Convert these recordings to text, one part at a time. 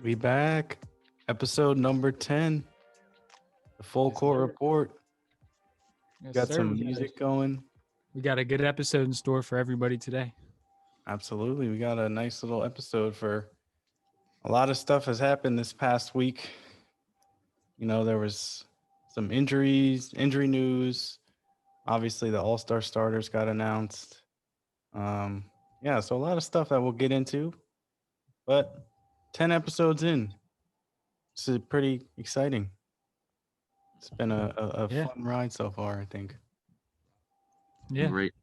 We back. Episode number 10. The Full Yes, Court sir. Report. Yes, Got sir. some music going. We got a good episode in store for everybody today. Absolutely. We got a nice little episode for a lot of stuff has happened this past week. You know, there was some injury news. Obviously, the All-Star starters got announced. Yeah, so a lot of stuff that we'll get into. But 10 episodes in. This is pretty exciting. It's been a Yeah. fun ride so far, I think. Yeah. Great.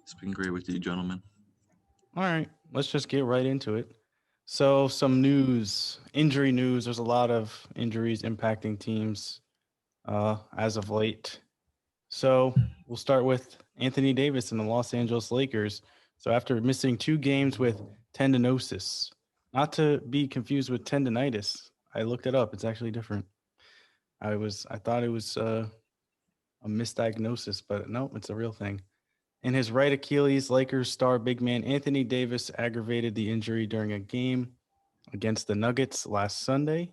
It's been great with you, gentlemen. All right, let's just get right into it. So, some injury news. There's a lot of injuries impacting teams as of late. So, we'll start with Anthony Davis and the Los Angeles Lakers. So, after missing 2 games with tendinosis, not to be confused with tendinitis, I looked it up. It's actually different. I thought it was a misdiagnosis, but no, it's a real thing. In his right Achilles, Lakers star big man Anthony Davis aggravated the injury during a game against the Nuggets last Sunday.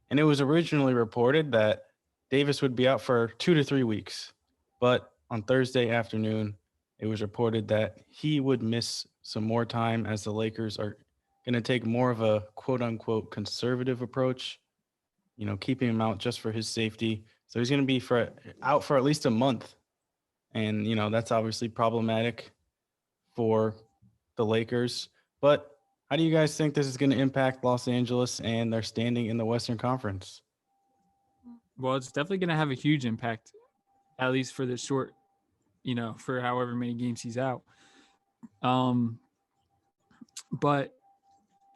And it was originally reported that Davis would be out for 2 to 3 weeks. But on Thursday afternoon, it was reported that he would miss some more time as the Lakers are going to take more of a quote unquote conservative approach, keeping him out just for his safety. So he's going to be out for at least a month. And, that's obviously problematic for the Lakers. But how do you guys think this is going to impact Los Angeles and their standing in the Western Conference? Well, it's definitely going to have a huge impact, at least for the short, for however many games he's out. But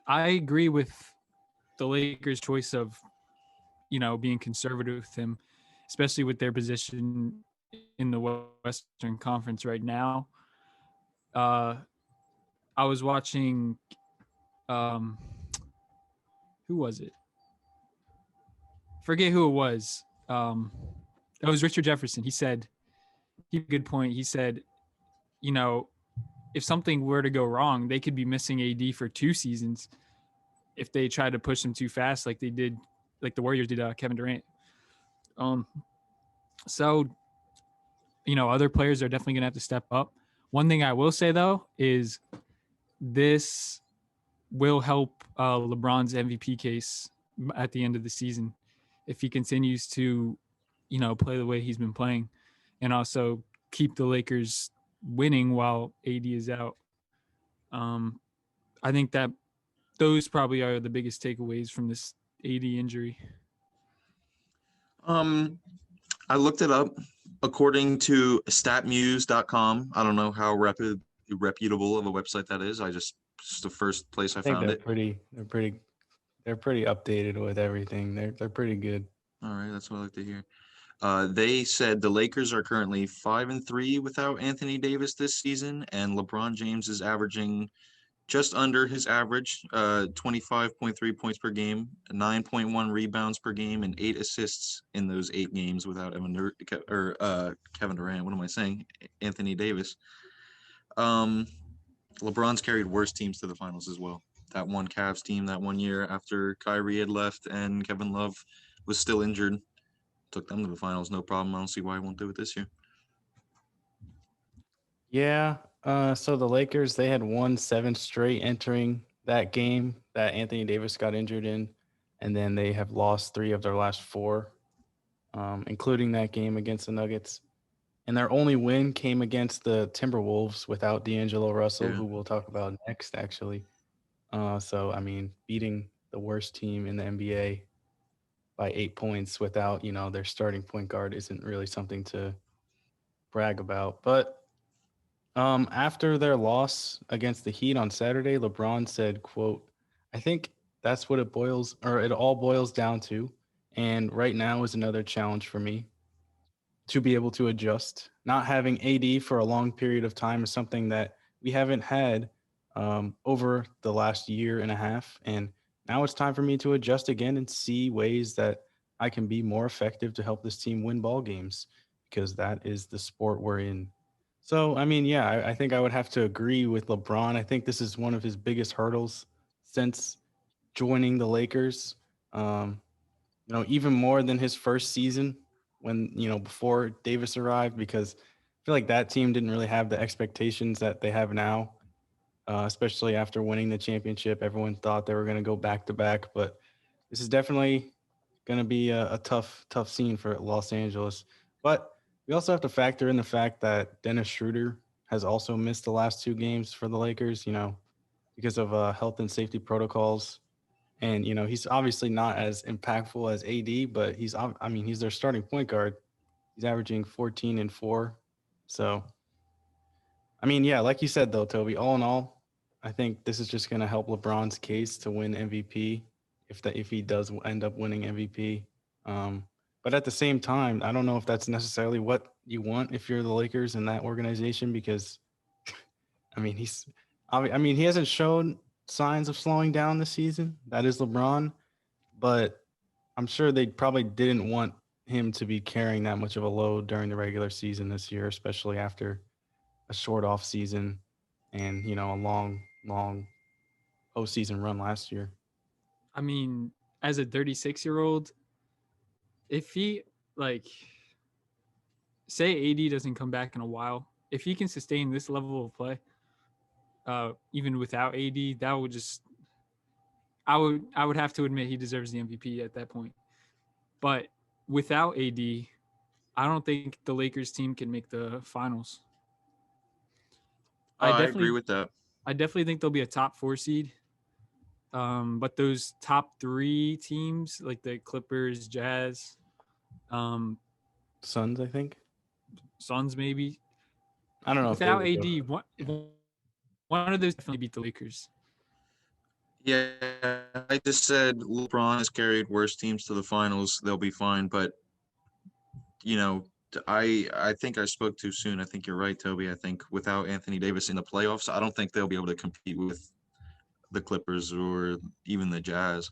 I agree with the Lakers' choice of, being conservative with him, especially with their position in the Western Conference right now. I was watching, who was it? Forget who it was. It was Richard Jefferson. He had a good point. He said, if something were to go wrong, they could be missing AD for 2 seasons if they try to push him too fast, like the Warriors did Kevin Durant. So, other players are definitely going to have to step up. One thing I will say, though, is this will help LeBron's MVP case at the end of the season if he continues to, play the way he's been playing and also keep the Lakers winning while AD is out. I think that those probably are the biggest takeaways from this AD injury. I looked it up. According to statmuse.com, I don't know how reputable of a website that is. It's the first place I think found they're it. they're pretty updated with everything. They're pretty good. All right, that's what I like to hear. They said the Lakers are currently 5-3 without Anthony Davis this season, and LeBron James is averaging just under his average, 25.3 points per game, 9.1 rebounds per game, and 8 assists in those 8 games without Kevin Durant. What am I saying? Anthony Davis. LeBron's carried worse teams to the finals as well. That one Cavs team that one year after Kyrie had left and Kevin Love was still injured, took them to the finals, no problem. I don't see why he won't do it this year. Yeah. So the Lakers, they had won 7 straight entering that game that Anthony Davis got injured in, and then they have lost 3 of their last 4, including that game against the Nuggets. And their only win came against the Timberwolves without D'Angelo Russell, who we'll talk about next, actually. So, I mean, beating the worst team in the NBA by 8 points without, their starting point guard isn't really something to brag about. But after their loss against the Heat on Saturday, LeBron said, quote, "I think that's what it all boils down to. And right now is another challenge for me to be able to adjust. Not having AD for a long period of time is something that we haven't had over the last year and a half. And now it's time for me to adjust again and see ways that I can be more effective to help this team win ball games, because that is the sport we're in." So, I mean, yeah, I think I would have to agree with LeBron. I think this is one of his biggest hurdles since joining the Lakers. Even more than his first season when, before Davis arrived, because I feel like that team didn't really have the expectations that they have now, especially after winning the championship. Everyone thought they were going to go back to back, but this is definitely going to be a tough scene for Los Angeles. But we also have to factor in the fact that Dennis Schroeder has also missed the last 2 games for the Lakers, because of health and safety protocols. And he's obviously not as impactful as AD, but he's their starting point guard. He's averaging 14 and 4. So, yeah, like you said though, Toby, all in all, I think this is just going to help LeBron's case to win MVP if he does end up winning MVP. But at the same time, I don't know if that's necessarily what you want if you're the Lakers in that organization, because he hasn't shown signs of slowing down this season. That is LeBron, but I'm sure they probably didn't want him to be carrying that much of a load during the regular season this year, especially after a short off season and, a long postseason run last year. I mean, as a 36-year-old, if he say AD doesn't come back in a while, if he can sustain this level of play, even without AD, that would just I would have to admit he deserves the MVP at that point. But without AD, I don't think the Lakers team can make the finals. I agree with that. I definitely think they'll be a top 4 seed. But those top 3 teams, like the Clippers, Jazz, Suns, I think. Suns, maybe. I don't know. Without AD, one of those definitely beat the Lakers. Yeah, I just said LeBron has carried worse teams to the finals. They'll be fine, but I think I spoke too soon. I think you're right, Toby. I think without Anthony Davis in the playoffs, I don't think they'll be able to compete with the Clippers or even the Jazz.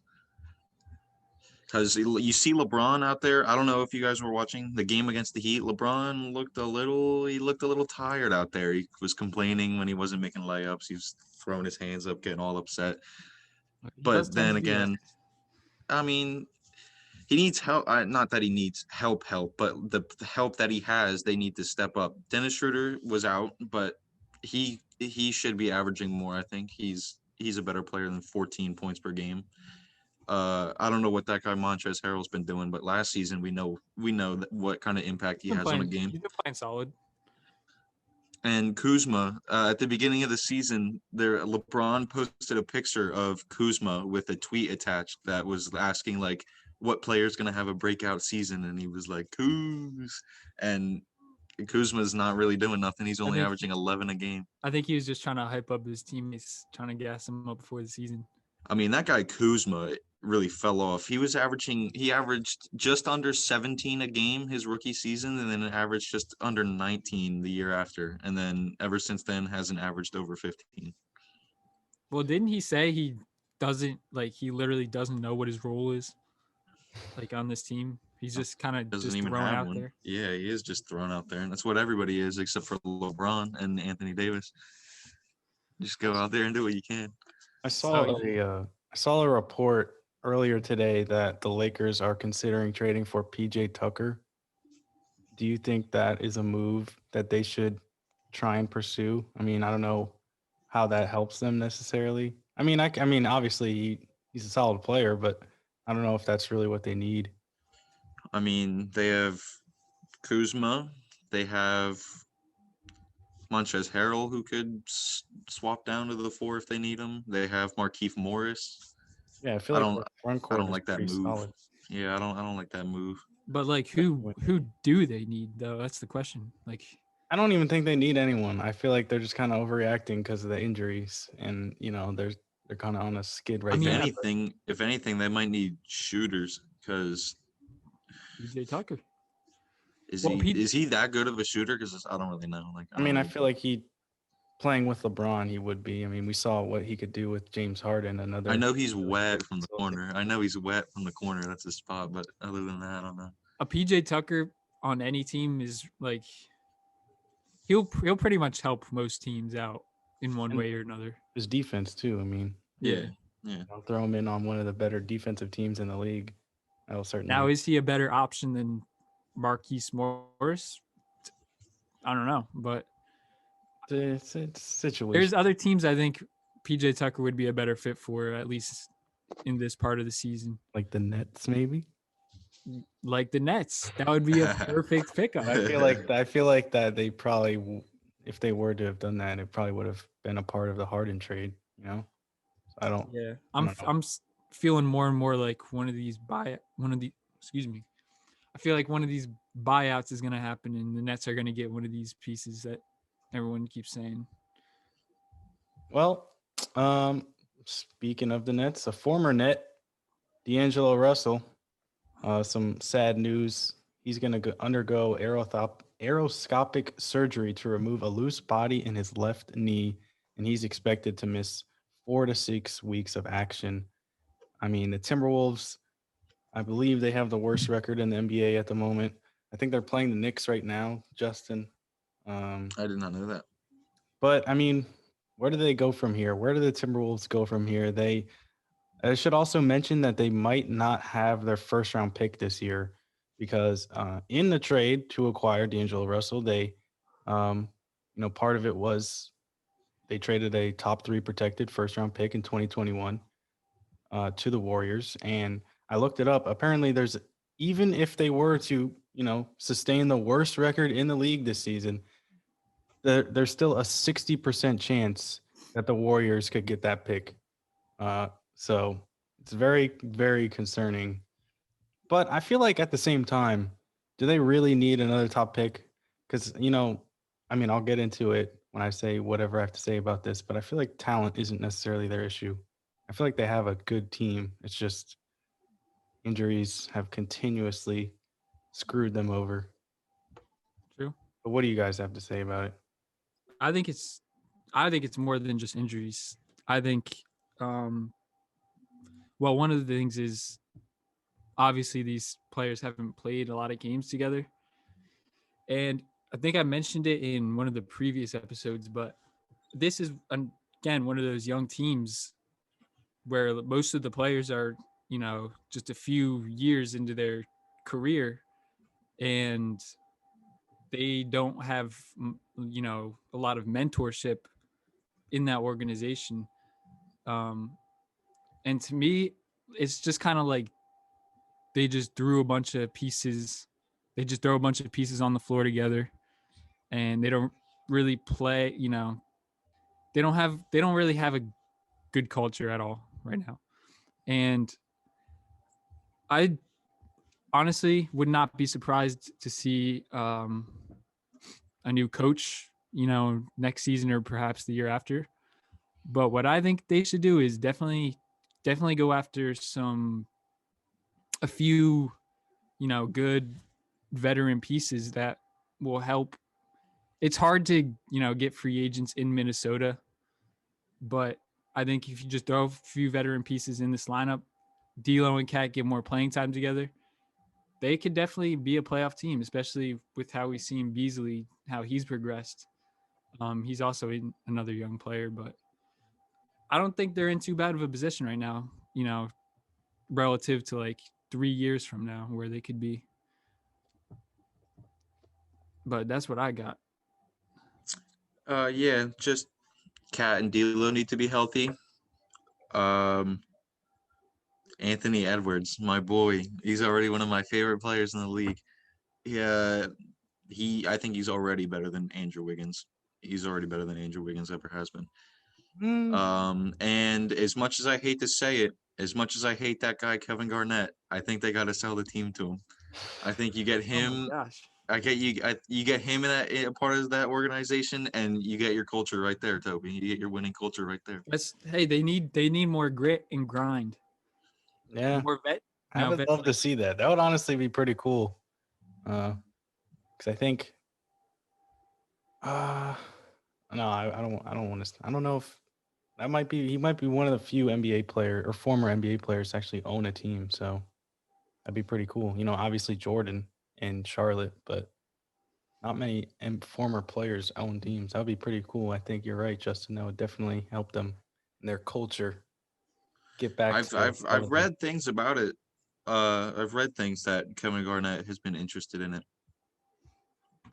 Because you see LeBron out there. I don't know if you guys were watching the game against the Heat. LeBron looked a little tired out there. He was complaining when he wasn't making layups. He was throwing his hands up, getting all upset. But then again, he needs help. Not that he needs help, but the help that he has, they need to step up. Dennis Schroeder was out, but he should be averaging more. I think he's a better player than 14 points per game. I don't know what that guy Montrezl Harrell's been doing, but last season we know what kind of impact he has on a game. He's been playing solid. And Kuzma, at the beginning of the season, LeBron posted a picture of Kuzma with a tweet attached that was asking what player's gonna have a breakout season, and he was like Kuz, and Kuzma's not really doing nothing. He's only averaging 11 a game. I think he was just trying to hype up his teammates, trying to gas them up before the season. That guy Kuzma really fell off. He averaged just under 17 a game his rookie season, and then averaged just under 19 the year after. And then ever since then hasn't averaged over 15. Well, didn't he say he literally doesn't know what his role is on this team? He's just kind of just thrown out there. Yeah, he is just thrown out there. And that's what everybody is except for LeBron and Anthony Davis. Just go out there and do what you can. I saw a report earlier today that the Lakers are considering trading for PJ Tucker. Do you think that is a move that they should try and pursue? I don't know how that helps them necessarily. Obviously he's a solid player, but I don't know if that's really what they need. They have Kuzma. They have Montrezl Harrell, who could swap down to the 4 if they need him. They have Markieff Morris. Yeah, I feel like front court I don't like that move. Solid. Yeah, I don't like that move. But who do they need though? That's the question. I don't even think they need anyone. I feel like they're just kind of overreacting because of the injuries, and they're kind of on a skid right now. If anything, they might need shooters because PJ Tucker. Is he that good of a shooter? Because I don't really know. I feel like playing with LeBron, he would be. We saw what he could do with James Harden. I know he's wet from the corner. That's his spot. But other than that, I don't know. A PJ Tucker on any team is he'll pretty much help most teams out in one way or another. His defense too. Yeah. Yeah. I'll throw him in on one of the better defensive teams in the league. That'll certainly. Now, is he a better option than Marquise Morris? I don't know, but It's situation. there's other teams I think PJ Tucker would be a better fit for, at least in this part of the season. Like the Nets, maybe. Like the Nets, that would be a perfect pickup. I feel like that they probably, if they were to have done that, it probably would have been a part of the Harden trade. You know, I don't. Yeah, I don't know. feeling more and more like excuse me. I feel like one of these buyouts is going to happen, and the Nets are going to get one of these pieces that everyone keeps saying. Well, speaking of the Nets, a former Net, D'Angelo Russell, some sad news. He's going to undergo aeroscopic surgery to remove a loose body in his left knee, and he's expected to miss 4 to 6 weeks of action. I mean, the Timberwolves, I believe they have the worst record in the NBA at the moment. I think they're playing the Knicks right now, Justin. I did not know that. But I mean, where do they go from here? Where do the Timberwolves go from here? I should also mention that they might not have their first round pick this year because in the trade to acquire D'Angelo Russell, they, part of it was they traded a top 3 protected first round pick in 2021 to the Warriors. And I looked it up. Apparently, even if they were to, sustain the worst record in the league this season, there's still a 60% chance that the Warriors could get that pick. So it's very, very concerning. But I feel like at the same time, do they really need another top pick? Because, I'll get into it when I say whatever I have to say about this, but I feel like talent isn't necessarily their issue. I feel like they have a good team. It's just injuries have continuously screwed them over. True. But what do you guys have to say about it? I think it's more than just injuries. I think, one of the things is obviously these players haven't played a lot of games together. And I think I mentioned it in one of the previous episodes, but this is, again, one of those young teams where most of the players are, just a few years into their career, and they don't have, a lot of mentorship in that organization. And to me, it's just kind of like they just threw a bunch of pieces. They just throw a bunch of pieces on the floor together, and they don't really play. They don't really have a good culture at all right now. And I honestly would not be surprised to see a new coach, next season or perhaps the year after. But what I think they should do is definitely go after a few, good veteran pieces that will help. It's hard to, get free agents in Minnesota, but I think if you just throw a few veteran pieces in this lineup, D'Lo and Cat get more playing time together, they could definitely be a playoff team, especially with how we've seen Beasley, how he's progressed. He's also another young player, but I don't think they're in too bad of a position right now, relative to like 3 years from now where they could be. But that's what I got. Yeah, just Cat and D'Lo need to be healthy. Anthony Edwards, my boy, he's already one of my favorite players in the league. Yeah, I think he's already better than Andrew Wiggins. He's already better than Andrew Wiggins ever has been. And as much as I hate to say it, as much as I hate that guy Kevin Garnett, I think they got to sell the team to him. I think you get him. Oh my gosh. You get him in a part of that organization, and you get your culture right there, Toby. You get your winning culture right there. They need more grit and grind. Yeah, More I would love to see that. That would honestly be pretty cool. Because I think, no, I don't want to. I don't know if that might be. He might be one of the few NBA player or former NBA players to actually own a team. So that'd be pretty cool. Obviously Jordan and Charlotte, but not many former players own teams. That would be pretty cool. I think you're right, Justin. That would definitely help them in their culture. get back I've to I've I've relevant. read things about it. I've read things that Kevin Garnett has been interested in it.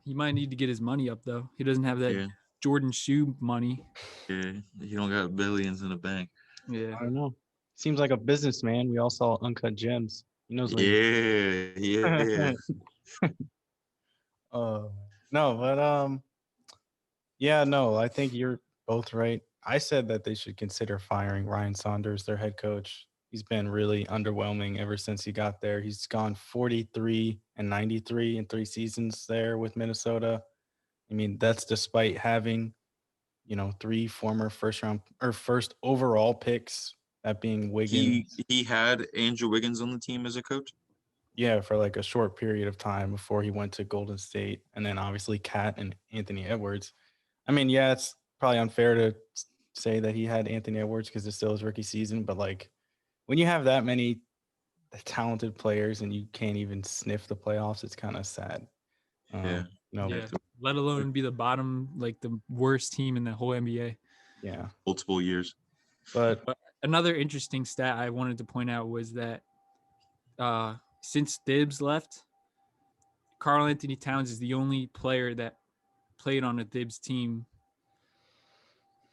He might need to get his money up though. He doesn't have that Yeah, Jordan shoe money. yeah. He don't got billions in the bank. Yeah. I don't know. Seems like a businessman. We all saw Uncut Gems. He knows what Yeah, yeah. uh, no, but yeah, no, I think you're both right. I said that they should consider firing Ryan Saunders, their head coach. He's been really underwhelming ever since he got there. He's gone 43 and 93 in 3 seasons there with Minnesota. I mean, that's despite having, 3 former first round or first overall picks, that being He Wiggins. he had Andrew Wiggins on the team as a coach. Yeah, for like a short period of time before he went to Golden State, and then obviously Cat and Anthony Edwards. I mean, yeah, it's probably unfair to say that he had Anthony Edwards because it's still his rookie season, but like when you have that many talented players and you can't even sniff the playoffs, it's kind of sad. Yeah. Yeah. Let alone be the bottom, like the worst team in the whole NBA. Yeah. Multiple years. But Another interesting stat I wanted to point out was that since Thibs left, Karl Anthony Towns is the only player that played on a Thibs team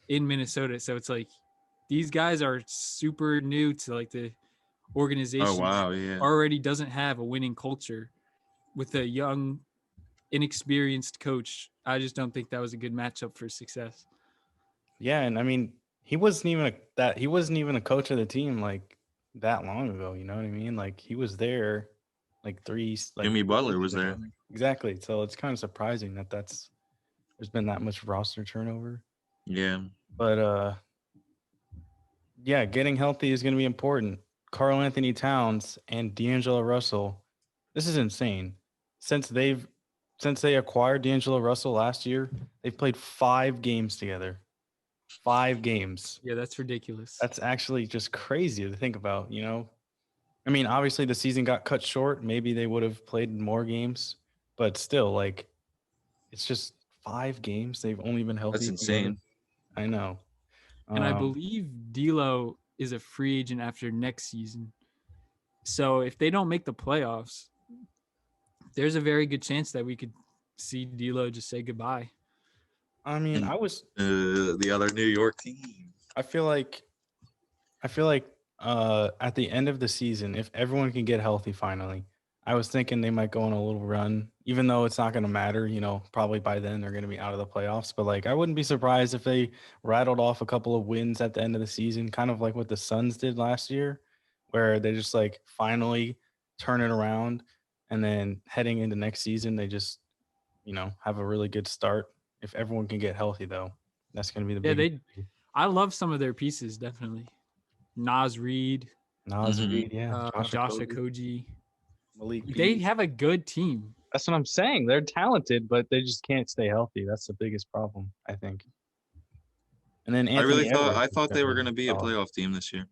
in Minnesota. So it's like these guys are super new to like the organization. Oh wow, yeah. Already doesn't have a winning culture with a young, inexperienced coach. I just don't think that was a good matchup for success. yeah, and I mean, he wasn't even a coach of the team like that long ago, you know what I mean? Like he was there like Jimmy Butler was there. Exactly. So it's kind of surprising that there's been that much roster turnover. Yeah. But yeah, getting healthy is going to be important. Karl Anthony Towns and D'Angelo Russell. This is insane. Since they acquired D'Angelo Russell last year, they've played 5 games together. 5 games. Yeah, that's ridiculous. That's actually just crazy to think about, you know? I mean, obviously the season got cut short. Maybe they would have played more games, but still, like, it's just 5 games. They've only been healthy. That's together. insane. I know. And I believe D'Lo is a free agent after next season. So if they don't make the playoffs, there's a very good chance that we could see D'Lo just say goodbye. I mean, the other New York team. I feel like at the end of the season, if everyone can get healthy finally, I was thinking they might go on a little run, even though it's not going to matter, you know, probably by then they're going to be out of the playoffs. But like, I wouldn't be surprised if they rattled off a couple of wins at the end of the season, kind of like what the Suns did last year, where they just like finally turn it around. And then heading into next season, they just, have a really good start. If everyone can get healthy, though, that's going to be the big. I love some of their pieces, definitely. Nas Reed, Reed, yeah. Josh Okogie. Malik They Beasley. have a good team. That's what I'm saying. They're talented, but they just can't stay healthy. That's the biggest problem, I think. And then I thought they were going to be a playoff team this year.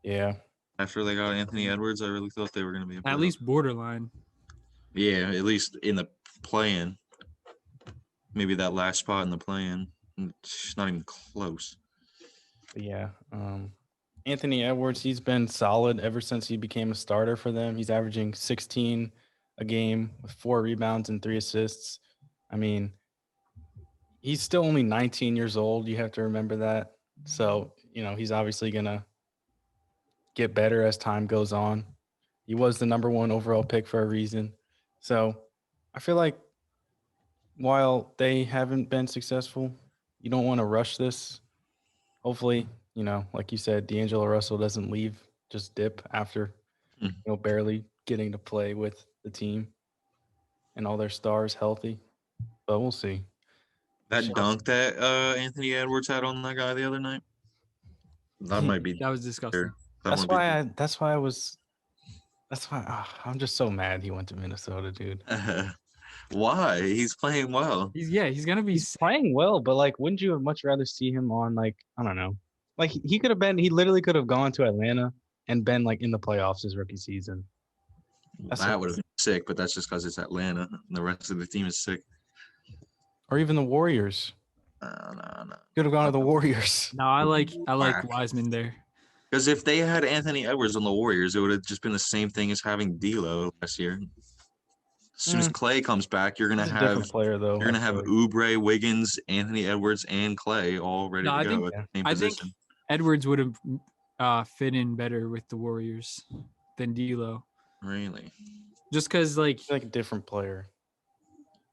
Yeah. After they got Anthony Edwards, I really thought they were going to be at least borderline. Yeah, at least in the play-in. Maybe that last spot in the play-in. It's not even close. But yeah. Anthony Edwards, he's been solid ever since he became a starter for them. He's averaging 16 a game with 4 rebounds and 3 assists. I mean, he's still only 19 years old. You have to remember that. So, he's obviously going to get better as time goes on. He was the number 1 overall pick for a reason. So I feel like while they haven't been successful, you don't want to rush this. Hopefully, like you said, D'Angelo Russell doesn't leave, just dip after, barely getting to play with the team and all their stars healthy. But we'll see. That dunk that Anthony Edwards had on that guy the other night, that might be. That was disgusting. That's why I'm just so mad he went to Minnesota, dude. Why? He's playing well. He's gonna be playing well, but like, wouldn't you have much rather see him on like, I don't know, like he literally could have gone to Atlanta and been like in the playoffs his rookie season. That would have been sick, but that's just because it's Atlanta and the rest of the team is sick. Or even the Warriors. No. Could have gone to the Warriors. No, I like Wiseman there. Because if they had Anthony Edwards on the Warriors, it would have just been the same thing as having D'Lo last year. As soon as Clay comes back, He's a different player, though. you're gonna have Oubre, Wiggins, Anthony Edwards, and Clay all ready No, to I go think- at the same I think position. Edwards would have fit in better with the Warriors than D'Lo, Really, just because like He's like a different player.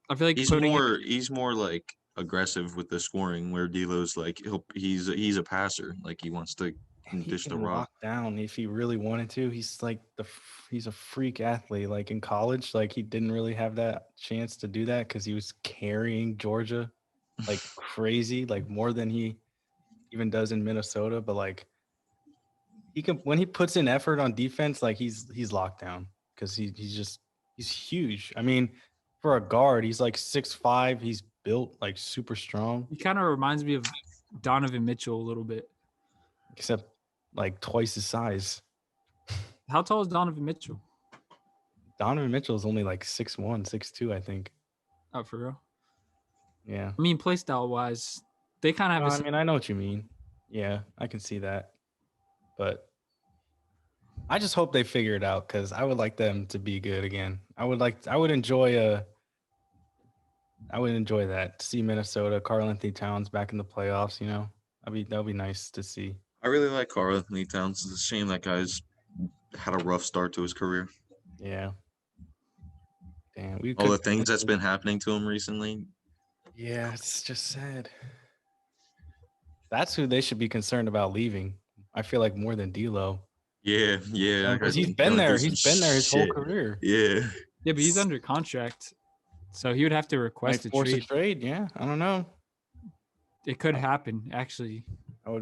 I feel like he's more like aggressive with the scoring, where D'Lo's like he's a passer, like he wants to And he dish the can rock. lock down if he really wanted to. He's like he's a freak athlete. Like in college, like he didn't really have that chance to do that because he was carrying Georgia like crazy, like more than he even does in Minnesota. But like he can, when he puts in effort on defense, like he's locked down because he's huge. I mean, for a guard, he's like 6'5". He's built like super strong, he kind of reminds me of Donovan Mitchell a little bit. except like twice his size. How tall is Donovan Mitchell? Donovan Mitchell is only like 6'1", 6'2", I think. Oh, for real? Yeah. I mean, play style wise, they kind of have. I know what you mean. Yeah, I can see that. But I just hope they figure it out because I would like them to be good again. I would enjoy that to see Minnesota, Karl Anthony Towns back in the playoffs. You know, that'd be nice to see. I really like Karl Anthony Towns. It's a shame that guy's had a rough start to his career. Yeah. Damn, All the things that's been happening to him recently. Yeah, it's just sad. That's who they should be concerned about leaving. I feel like more than D'Lo. Yeah. Because he's been there. He's been there his whole career. Yeah. Yeah, but he's under contract, so he would have to request a Force trade. a trade. Yeah, I don't know. It could happen, actually.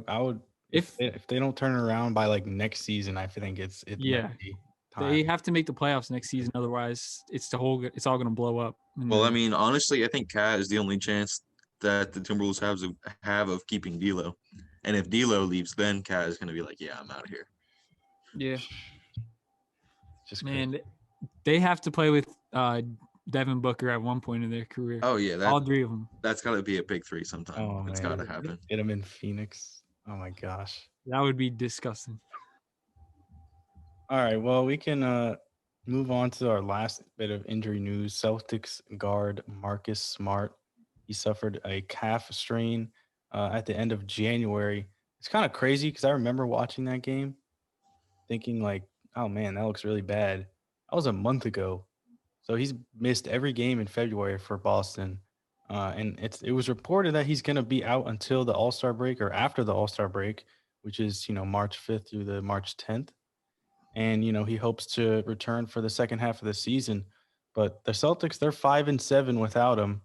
I would if they don't turn it around by like next season. I think it Yeah. might be time. They have to make the playoffs next season, otherwise it's all going to blow up. Well, I mean, honestly, I think Cat is the only chance that the Timberwolves have of keeping D'Lo. And if D'Lo leaves, then Cat is going to be like, yeah, I'm out of here. Yeah. Just Man, crazy. they have to play with Devin Booker at one point in their career. Oh, yeah. All three of them. That's got to be a big three sometime. Oh, It's man. got to happen. Get him in Phoenix. Oh my gosh. That would be disgusting. All right. Well, we can move on to our last bit of injury news. Celtics guard Marcus Smart. He suffered a calf strain at the end of January. It's kind of crazy because I remember watching that game thinking like, oh man, that looks really bad. That was a month ago. So he's missed every game in February for Boston. And it was reported that he's going to be out until the All-Star break or after the All-Star break, which is, March 5th through the March 10th. And, he hopes to return for the second half of the season. But the Celtics, they're 5-7 without him.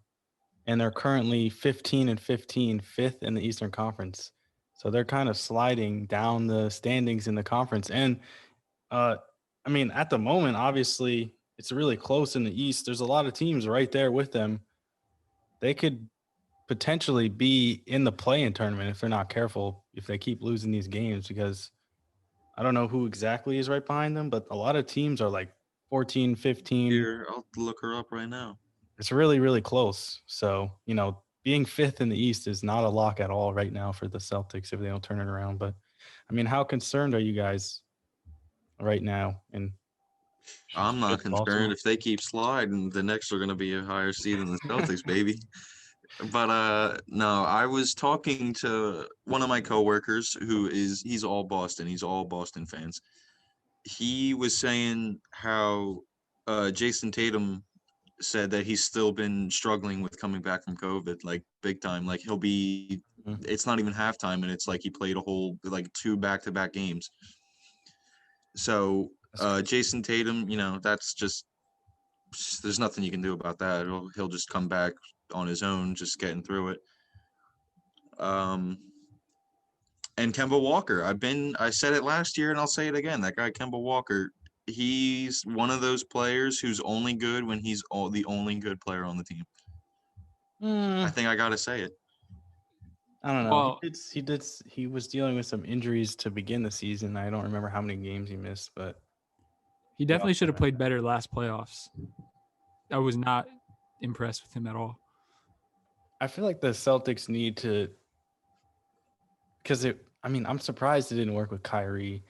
And they're currently 15-15, fifth in the Eastern Conference. So they're kind of sliding down the standings in the conference. And, I mean, at the moment, obviously, it's really close in the East. There's a lot of teams right there with them. They could potentially be in the play-in tournament if they're not careful, if they keep losing these games, because I don't know who exactly is right behind them, but a lot of teams are like 14, 15. Here, I'll look her up right now. It's really, really close. So, being fifth in the East is not a lock at all right now for the Celtics if they don't turn it around. But, I mean, how concerned are you guys right now? And I'm not concerned. If they keep sliding, the Knicks are going to be a higher seed than the Celtics, baby. But no, I was talking to one of my coworkers he's all Boston. He's all Boston fans. He was saying how Jason Tatum said that he's still been struggling with coming back from COVID, like big time. Like it's not even halftime, and it's like he played a whole like 2 back-to-back games. So Jason Tatum, that's just there's nothing you can do about that. He'll just come back on his own, just getting through it. And Kemba Walker, I said it last year and I'll say it again. That guy Kemba Walker, he's one of those players who's only good when he's the only good player on the team. I think I gotta say it. I don't know. Well, he was dealing with some injuries to begin the season. I don't remember how many games he missed, but he definitely should have played better last playoffs. I was not impressed with him at all. I feel like the Celtics need to, because I mean, I'm surprised it didn't work with Kyrie.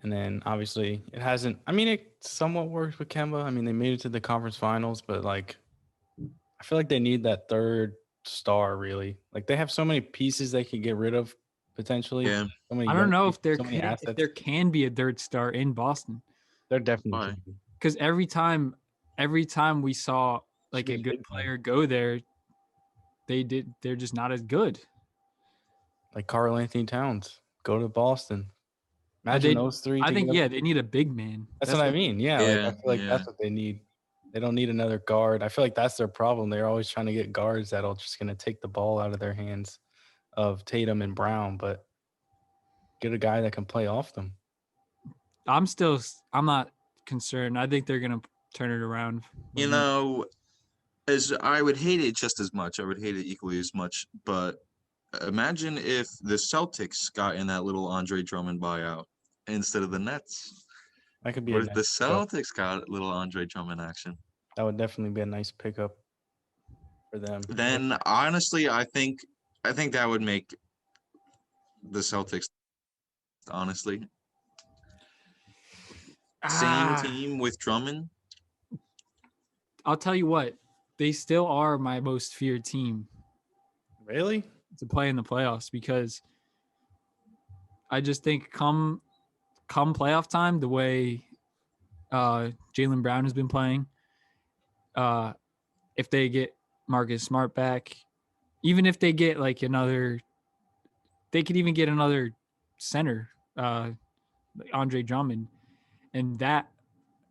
And then obviously it hasn't. I mean, it somewhat worked with Kemba. I mean, they made it to the conference finals, but like, I feel like they need that third star really. Like they have so many pieces they could get rid of potentially. Yeah. So many I don't young know people, if so many assets. there can be a third star in Boston, There definitely Why? can be. because every time we saw like be a a good big man. player go there, they're just not as good. Like Karl Anthony Towns, go to Boston. And Imagine those three I think together. they need a big man. That's what I mean. Yeah, like I Yeah, feel like yeah. that's what they need. They don't need another guard. I feel like that's their problem. They're always trying to get guards that'll just gonna take the ball out of their hands of Tatum and Brown, but get a guy that can play off them. I'm not concerned. I think they're gonna turn it around. You know, as I would hate it just as much. I would hate it equally as much. But imagine if the Celtics got in that little Andre Drummond buyout instead of the Nets. That could be What a if the nice pickup. Celtics got little Andre Drummond action? That would definitely be a nice pickup for them. Then honestly, I think that would make the Celtics honestly same team with Drummond. I'll tell you what, they still are my most feared team Really? to play in the playoffs, because I just think come playoff time, the way Jaylen Brown has been playing, if they get Marcus Smart back, even if they get like they could even get another center, Andre Drummond, and that,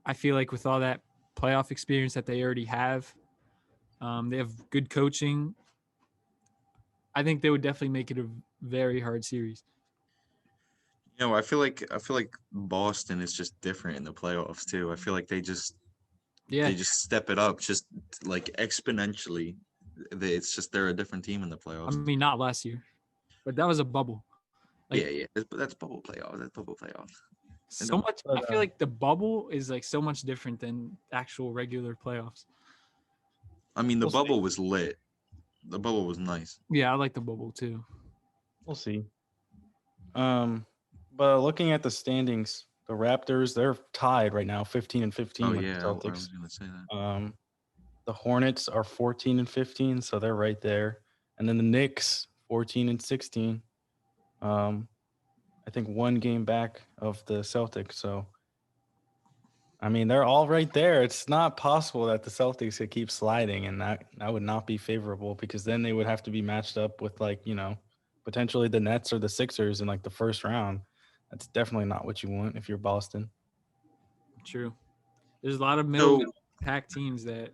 I feel like with all that playoff experience that they already have, they have good coaching. I think they would definitely make it a very hard series. You know, I feel like Boston is just different in the playoffs too. I feel like they just step it up just like exponentially. It's just they're a different team in the I playoffs. mean, not last year, but that was a bubble. Like, yeah, that's bubble playoff. That's bubble playoff. So much. I feel like the bubble is like so much different than actual regular playoffs. I mean, the We'll see. bubble was lit. The bubble was nice. Yeah, I like the bubble too. We'll see. But looking at the standings, the Raptors, they're tied right now, 15 and 15 Oh with yeah, the I Celtics. was gonna say that. The Hornets are 14 and 15, so they're right there. And then the Knicks, 14 and 16. I think one game back of the Celtics. So, I mean, they're all right there. It's not possible that the Celtics could keep sliding, and that would not be favorable, because then they would have to be matched up with, like, potentially the Nets or the Sixers in like the first round. That's definitely not what you want if you're Boston. True. There's a lot of middle pack teams that.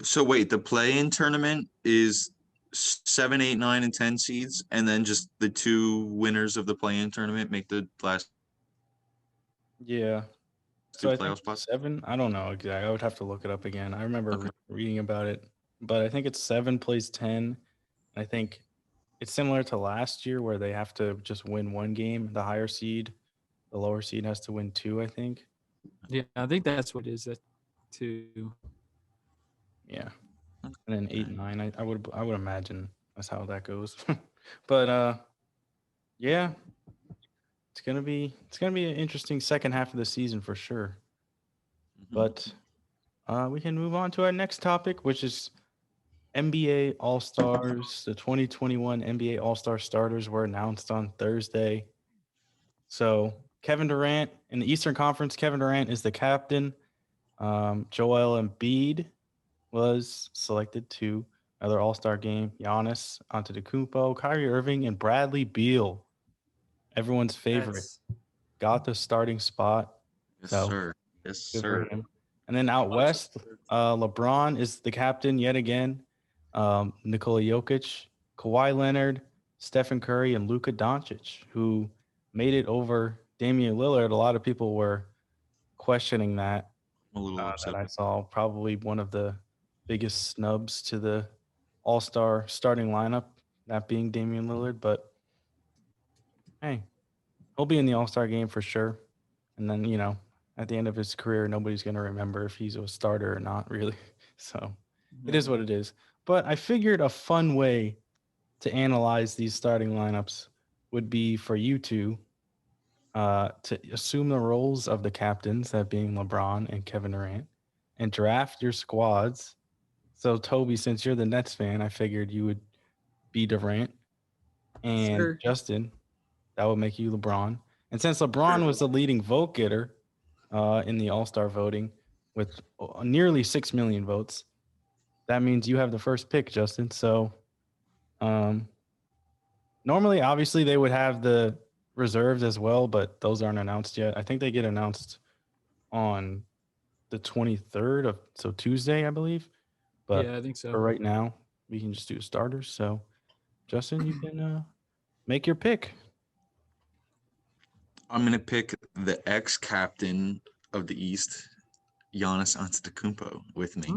So wait, the play-in tournament is 7, 8, 9, and 10 seeds, and then just the two winners of the play-in tournament make the last. Yeah. Two So I playoff think spots. 7. I don't know exactly. I would have to look it up again. I remember reading about it, but I think it's 7 plays 10. I think it's similar to last year where they have to just win one game. The higher seed, the lower seed has to win 2, I think. Yeah, I think that's what it is. That too. Yeah. And then 8 and 9. I would imagine that's how that goes. But yeah. It's gonna be an interesting second half of the season for sure. But we can move on to our next topic, which is NBA All-Stars. The 2021 NBA All-Star starters were announced on Thursday. So Kevin Durant in the Eastern Conference, Kevin Durant is the captain. Joel Embiid was selected to another All-Star game. Giannis Antetokounmpo, Kyrie Irving, and Bradley Beal, everyone's favorite, got the starting spot. Yes, So, sir. Yes, good sir. for him. And then out west, LeBron is the captain yet again. Nikola Jokic, Kawhi Leonard, Stephen Curry, and Luka Doncic, who made it over Damian Lillard. A lot of people were questioning that. I'm a little upset. That I saw probably one of the biggest snubs to the All-Star starting lineup, that being Damian Lillard. But hey, he'll be in the All-Star game for sure. And then, at the end of his career, nobody's going to remember if he's a starter or not, really. So it is what it is. But I figured a fun way to analyze these starting lineups would be for you two to assume the roles of the captains, that being LeBron and Kevin Durant, and draft your squads. So, Toby, since you're the Nets fan, I figured you would be Durant. And Sure. Justin, that would make you LeBron. And since LeBron was the leading vote getter in the All-Star voting with nearly 6 million votes, that means you have the first pick, Justin. So, normally, obviously, they would have the reserves as well, but those aren't announced yet. I think they get announced on the 23rd of Tuesday, I believe. But Yeah, I think so. for right now, we can just do starters. So, Justin, you can make your pick. I'm going to pick the ex-captain of the East, Giannis Antetokounmpo, with me.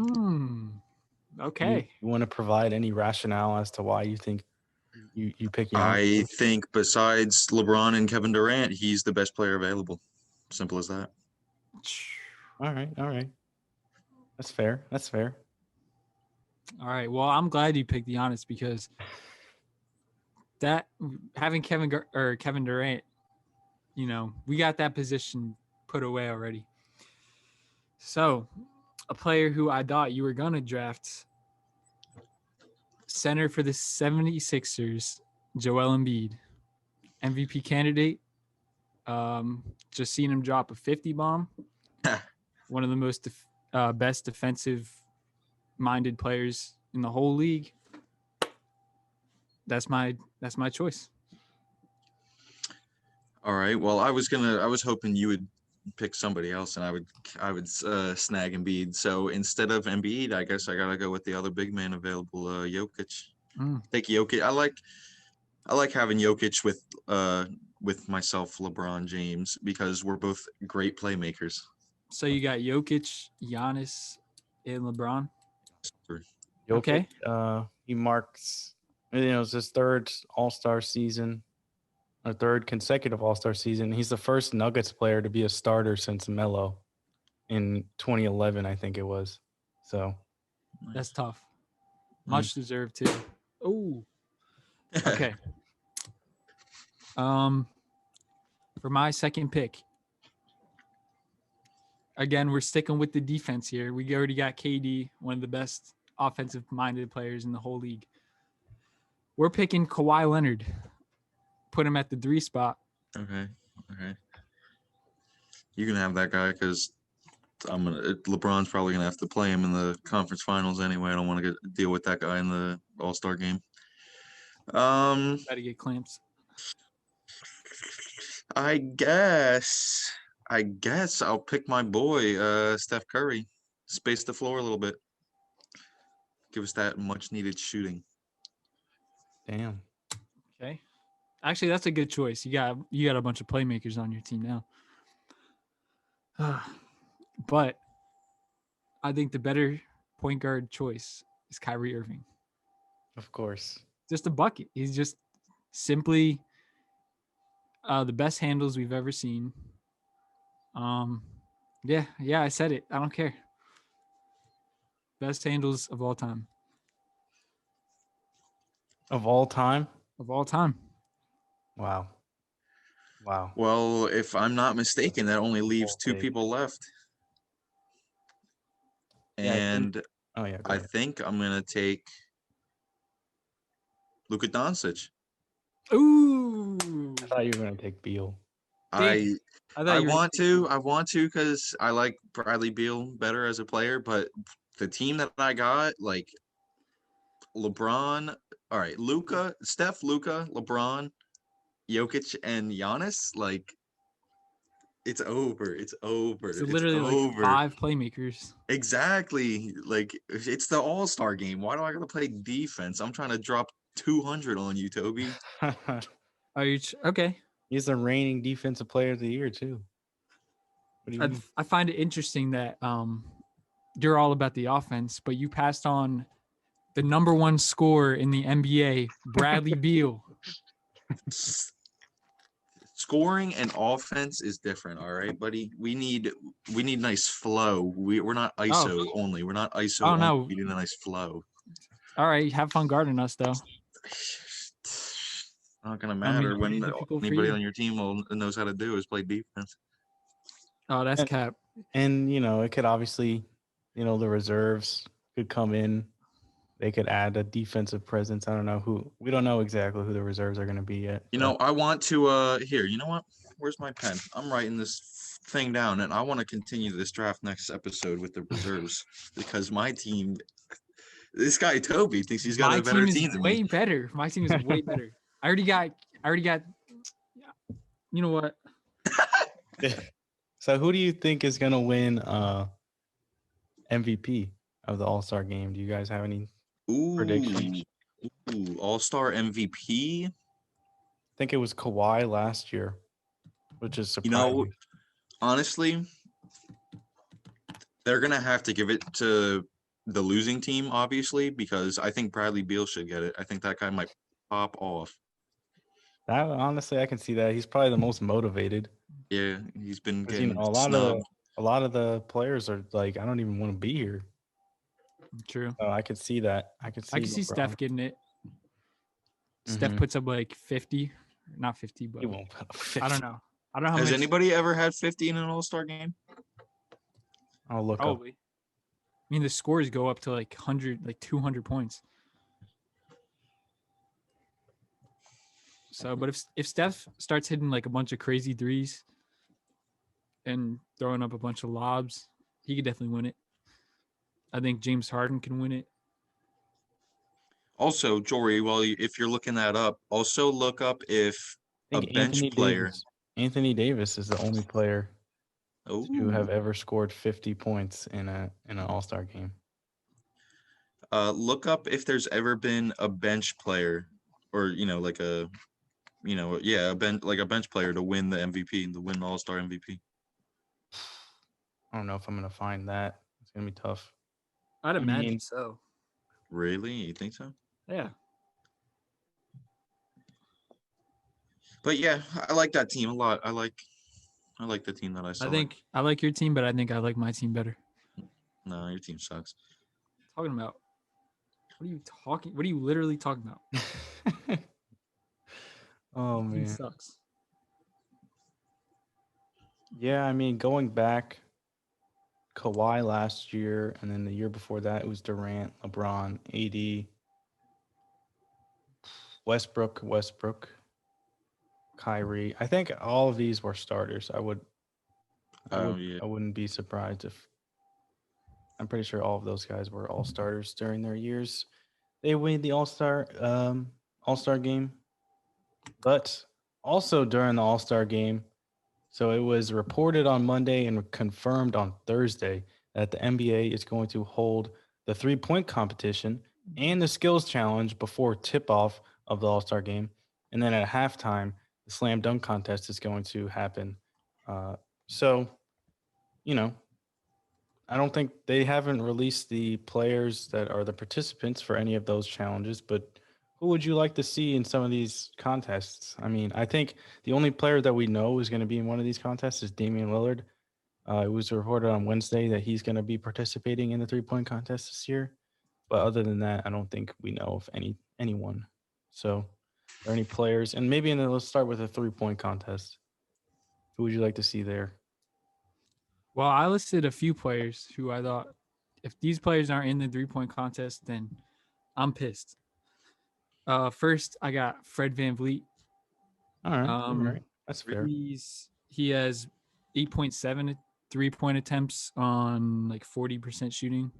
Okay. You want to provide any rationale as to why you think you pick Giannis? I think besides LeBron and Kevin Durant, he's the best player available. Simple as that. All right. That's fair. All right. Well, I'm glad you picked Giannis because that having Kevin Durant, we got that position put away already. So, a player who I thought you were going to draft, center for the 76ers, Joel Embiid, MVP candidate. Just seen him drop a 50 bomb. One of the most best defensive-minded players in the whole league. That's my choice. All right. Well, I was hoping you would pick somebody else, and I would snag Embiid. So instead of Embiid, I guess I gotta go with the other big man available, Jokic. Take Jokic. I like having Jokic with myself, LeBron James, because we're both great playmakers. So you got Jokic, Giannis, and LeBron. Jokic, Okay. He marks, it's his third All-Star season, or third consecutive All-Star season. He's the first Nuggets player to be a starter since Melo in 2011, I think it was. So that's tough. Much deserved too. Oh. Okay. For my second pick, again, we're sticking with the defense here. We already got KD, one of the best offensive-minded players in the whole league. We're picking Kawhi Leonard. Put him at the 3 spot. Okay. You can have that guy because LeBron's probably gonna have to play him in the conference finals anyway. I don't want to deal with that guy in the All-Star game. Gotta get clamps. I guess I'll pick my boy, Steph Curry. Space the floor a little bit. Give us that much needed shooting. damn. Okay. Actually, that's a good choice. You got a bunch of playmakers on your team now. But I think the better point guard choice is Kyrie Irving. Of course. Just a bucket. He's just simply the best handles we've ever seen. Yeah, I said it. I don't care. Best handles of all time. Of all time? Of all time. Wow. Well, if I'm not mistaken, that only leaves two people left. And I think I'm going to take Luka Doncic. Ooh. I thought you were going to take Beal. I want to because I like Bradley Beal better as a player, but the team that I got, like LeBron, all right, Luka, Steph, Luka, LeBron, Jokic, and Giannis, like it's over. It's literally like 5 playmakers. Exactly. Like it's the All-Star game. Why do I gotta play defense? I'm trying to drop 200 on you, Toby. Are you okay? He's the reigning defensive player of the year too. What do you mean? I find it interesting that you're all about the offense, but you passed on the number 1 scorer in the NBA, Bradley Beal. Scoring and offense is different, all right, buddy. We need nice flow. We're not ISO only. We're not ISO only. No. We need a nice flow. All right, have fun guarding us though. Not gonna I mean, matter it'll when be difficult for anybody you. on your team knows how to do is play defense. Oh, that's And- cap. And, it could obviously, the reserves could come in. They could add a defensive presence. I don't know we don't know exactly who the reserves are going to be yet. I want to here, you know what? Where's my pen? I'm writing this thing down and I want to continue this draft next episode with the reserves because my team, this guy Toby thinks he's got My a better team is team than way me. better. My team is way better. I already got. You know what? So who do you think is going to win MVP of the All-Star game? Do you guys have any predictions? All-Star MVP. I think it was Kawhi last year, which is surprising. Honestly, they're gonna have to give it to the losing team, obviously, because I think Bradley Beal should get it. I think that guy might pop off. Honestly, I can see that. He's probably the most motivated. Yeah, he's been 'Cause, getting a lot snubbed. of the players are like, I don't even want to be here. True. So I could see that. I could see LeBron. Steph getting it. Steph Mhm. puts up like 50, not 50, but He won't put up 50. I don't know. I don't know how Has much. anybody ever had 50 in an All-Star game? I'll look up. Probably. I mean, the scores go up to like 100, like 200 points. So, but if Steph starts hitting like a bunch of crazy threes and throwing up a bunch of lobs, he could definitely win it. I think James Harden can win it. Also, Jorie, if you're looking that up, also look up if I a think bench player. Anthony Davis is the only player Oh, to have ever scored 50 points in an All-Star game. Look up if there's ever been a bench player, or like a bench player to win the MVP and to win the All-Star MVP. I don't know if I'm gonna find that. It's gonna be tough. I'd imagine mean- so. Really? You think so? Yeah. But yeah, I like that team a lot. I like the team that I saw. I think I like your team, but I think I like my team better. No, your team sucks. Talking about? What are you talking? What are you literally talking about? Oh Team man. sucks. Yeah, I mean, going back, Kawhi last year, and then the year before that, it was Durant, LeBron, AD, Westbrook, Kyrie. I think all of these were starters. I wouldn't be surprised if. I'm pretty sure all of those guys were all starters during their years. They win the All-Star game, but also during the All-Star game. So it was reported on Monday and confirmed on Thursday that the NBA is going to hold the 3-point competition and the skills challenge before tip-off of the All-Star game. And then at halftime, the slam dunk contest is going to happen. So, I don't think they haven't released the players that are the participants for any of those challenges, but who would you like to see in some of these contests? I mean, I think the only player that we know is going to be in one of these contests is Damian Lillard. It was reported on Wednesday that he's going to be participating in the 3-point contest this year. But other than that, I don't think we know of anyone. So, are there any players? And maybe let's start with a 3-point contest. Who would you like to see there? Well, I listed a few players who I thought if these players aren't in the 3-point contest, then I'm pissed. First, I got Fred VanVleet. All right. That's fair. He has 8.7 3-point attempts on like 40% shooting.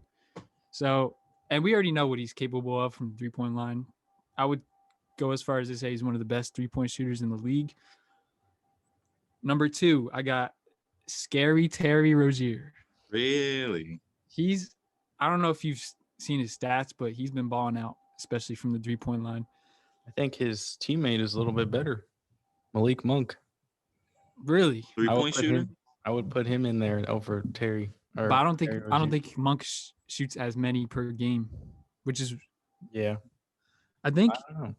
So, and we already know what he's capable of from the 3-point line. I would go as far as to say he's one of the best 3-point shooters in the league. Number 2, I got Scary Terry Rozier. Really? I don't know if you've seen his stats, but he's been balling out, especially from the 3-point line. I think his teammate is a little bit better. Malik Monk. Really? 3-point shooter? I would put him in there over Terry. But I don't think Monk shoots as many per game, which is yeah. I think. I don't know.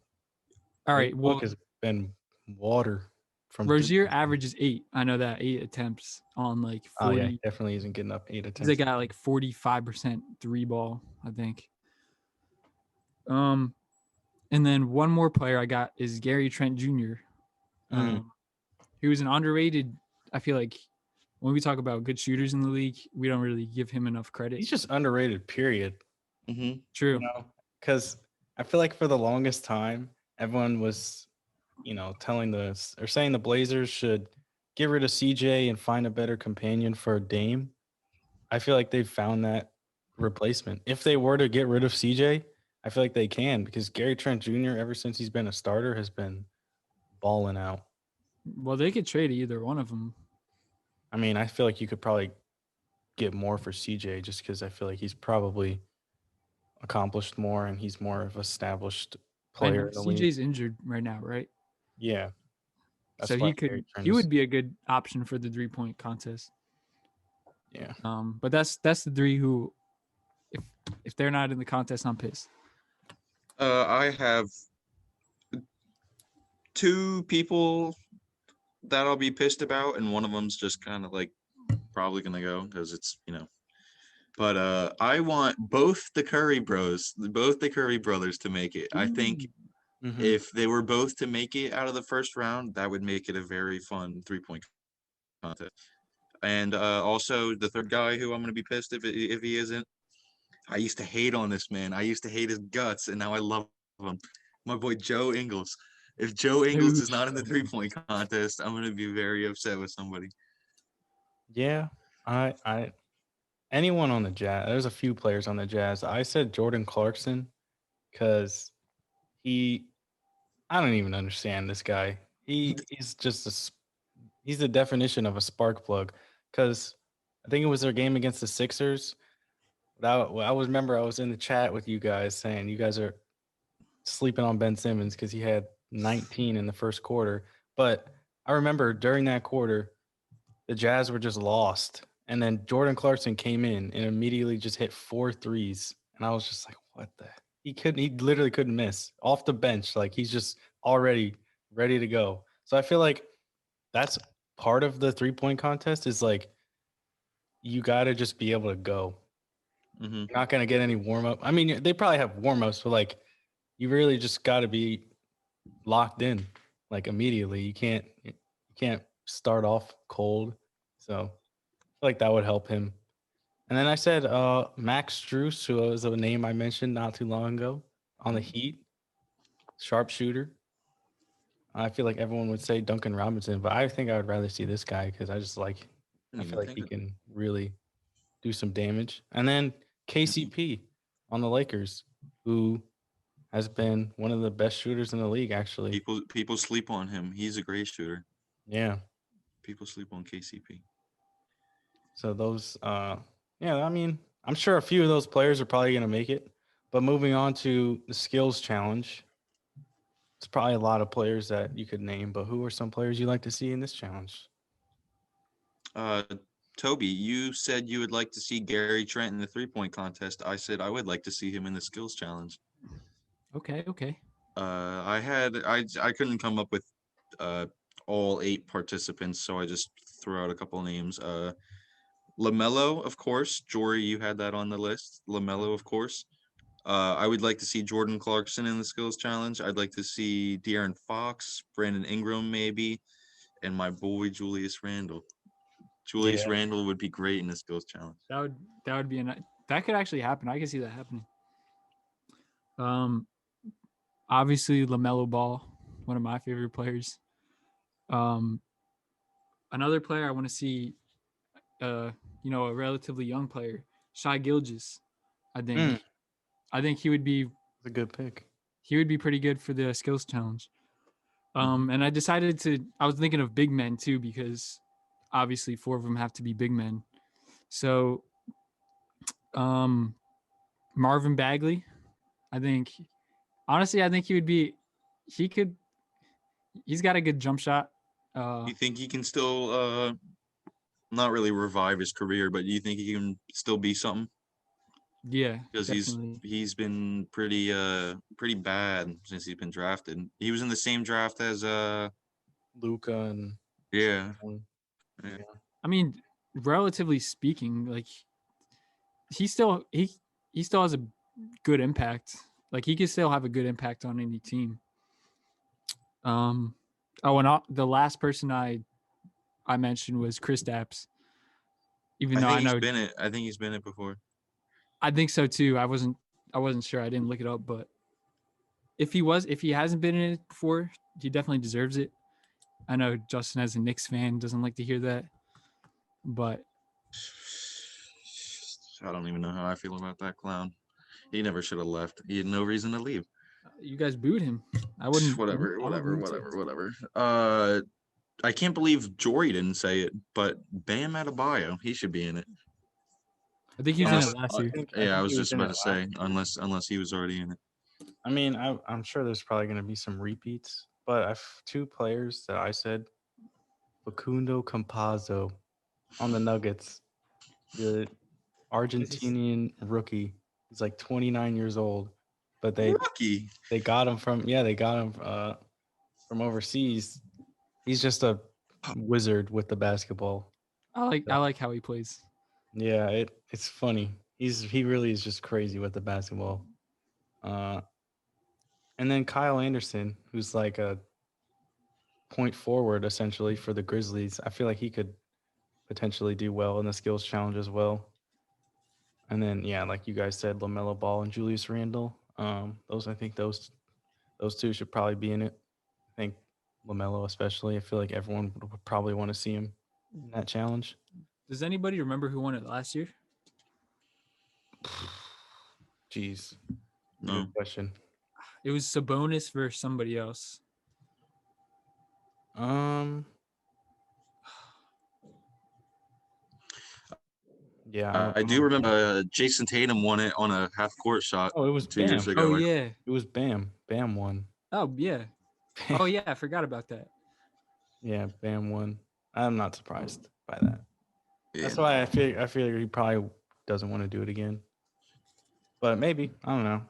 All right. Well, Monk has been water from Rozier averages 8. I know that 8 attempts on like 40. Oh yeah, he definitely isn't getting up 8 attempts. They got like 45% 3 ball, I think. And then one more player I got is Gary Trent Jr. He was an underrated. I feel like when we talk about good shooters in the league, we don't really give him enough credit. He's just underrated, period. True. Because I feel like for the longest time, everyone was, saying the Blazers should get rid of CJ and find a better companion for Dame. I feel like they've found that replacement. If they were to get rid of CJ, I feel like they can, because Gary Trent Jr., ever since he's been a starter, has been balling out. Well, they could trade either one of them. I mean, I feel like you could probably get more for CJ just because I feel like he's probably accomplished more and he's more of an established player in the league. CJ's injured right now, right? Yeah. So he would be a good option for the 3-point contest. Yeah. But that's the three who, if they're not in the contest, I'm pissed. I have 2 people that I'll be pissed about, and one of them's just kind of like probably gonna go because it's But I want both the Curry brothers to make it. I think if they were both to make it out of the first round, that would make it a very fun 3-point contest. And also the third guy who I'm gonna be pissed if he isn't. I used to hate on this man. I used to hate his guts, and now I love him. My boy Joe Ingles. If Joe Ingles is not in the 3-point contest, I'm gonna be very upset with somebody. Yeah, I anyone on the Jazz. There's a few players on the Jazz. I said Jordan Clarkson because I don't even understand this guy. He's just he's the definition of a spark plug. Because I think it was their game against the Sixers. I was in the chat with you guys saying you guys are sleeping on Ben Simmons because he had 19 in the first quarter. But I remember during that quarter, the Jazz were just lost. And then Jordan Clarkson came in and immediately just hit 4 threes. And I was just like, what the? He literally couldn't miss off the bench. Like he's just already ready to go. So I feel like that's part of the 3-point contest is like, you got to just be able to go. You're not going to get any warm up. I mean, they probably have warm ups, but like, you really just got to be locked in like immediately. You can't start off cold. So I feel like that would help him. And then I said Max Strus, who was a name I mentioned not too long ago on the Heat, sharpshooter. I feel like everyone would say Duncan Robinson, but I think I would rather see this guy because I feel like he can really do some damage. And then KCP on the Lakers, who has been one of the best shooters in the league, actually. People sleep on him. He's a great shooter. Yeah. People sleep on KCP. So those, I mean, I'm sure a few of those players are probably going to make it. But moving on to the skills challenge, it's probably a lot of players that you could name. But who are some players you'd like to see in this challenge? Toby, you said you would like to see Gary Trent in the 3-point contest. I said I would like to see him in the skills challenge. Okay. I couldn't come up with all 8 participants, so I just threw out a couple names. LaMelo, of course. Jorie, you had that on the list. LaMelo, of course. I would like to see Jordan Clarkson in the skills challenge. I'd like to see De'Aaron Fox, Brandon Ingram, maybe, and my boy Julius Randle. Julius Randle would be great in the skills challenge. That would be that could actually happen. I can see that happening. Obviously LaMelo Ball, one of my favorite players. Another player I want to see, a relatively young player, Shai Gilgeous. I think he would be a good pick. He would be pretty good for the skills challenge. And I was thinking of big men too, because obviously 4 of them have to be big men. So, Marvin Bagley, I think he's got a good jump shot. You think he can still, not really revive his career, but do you think he can still be something? Yeah, because he's been pretty bad since he's been drafted. He was in the same draft as Luka and yeah. I mean, relatively speaking, like he still has a good impact Like he could still have a good impact on any team. And the last person I mentioned was Chris Stapps. Even though I know I think he's been it before. I think so too. I wasn't sure. I didn't look it up, but if he hasn't been in it before, he definitely deserves it. I know Justin, as a Knicks fan, doesn't like to hear that, but I don't even know how I feel about that clown. He never should have left. He had no reason to leave. you guys booed him. I wouldn't. Whatever. I can't believe Jorie didn't say it, but Bam Adebayo, he should be in it. I think he was in it last year. I was just about to say, unless he was already in it. I mean, I'm sure there's probably going to be some repeats, but I've two players that I said, Facundo Campazzo on the Nuggets, the Argentinian rookie. He's like 29 years old, but they got him from from overseas. He's just a wizard with the basketball. I like how he plays. Yeah, it's funny. He really is just crazy with the basketball. And then Kyle Anderson, who's like a point forward essentially for the Grizzlies. I feel like he could potentially do well in the skills challenge as well. And then like you guys said, LaMelo Ball and Julius Randle. I think those two should probably be in it. I think LaMelo especially. I feel like everyone would probably want to see him in that challenge. Does anybody remember who won it last year? Jeez. No. Good question. It was Sabonis versus somebody else. Yeah, I do remember Jason Tatum won it on a half-court shot. Oh, it was 2 Bam. years ago. Oh yeah, it was Bam. Bam won. Oh yeah. Oh yeah, I forgot about that. Yeah, Bam won. I'm not surprised by that. Yeah. That's why I feel he probably doesn't want to do it again. But maybe, I don't know.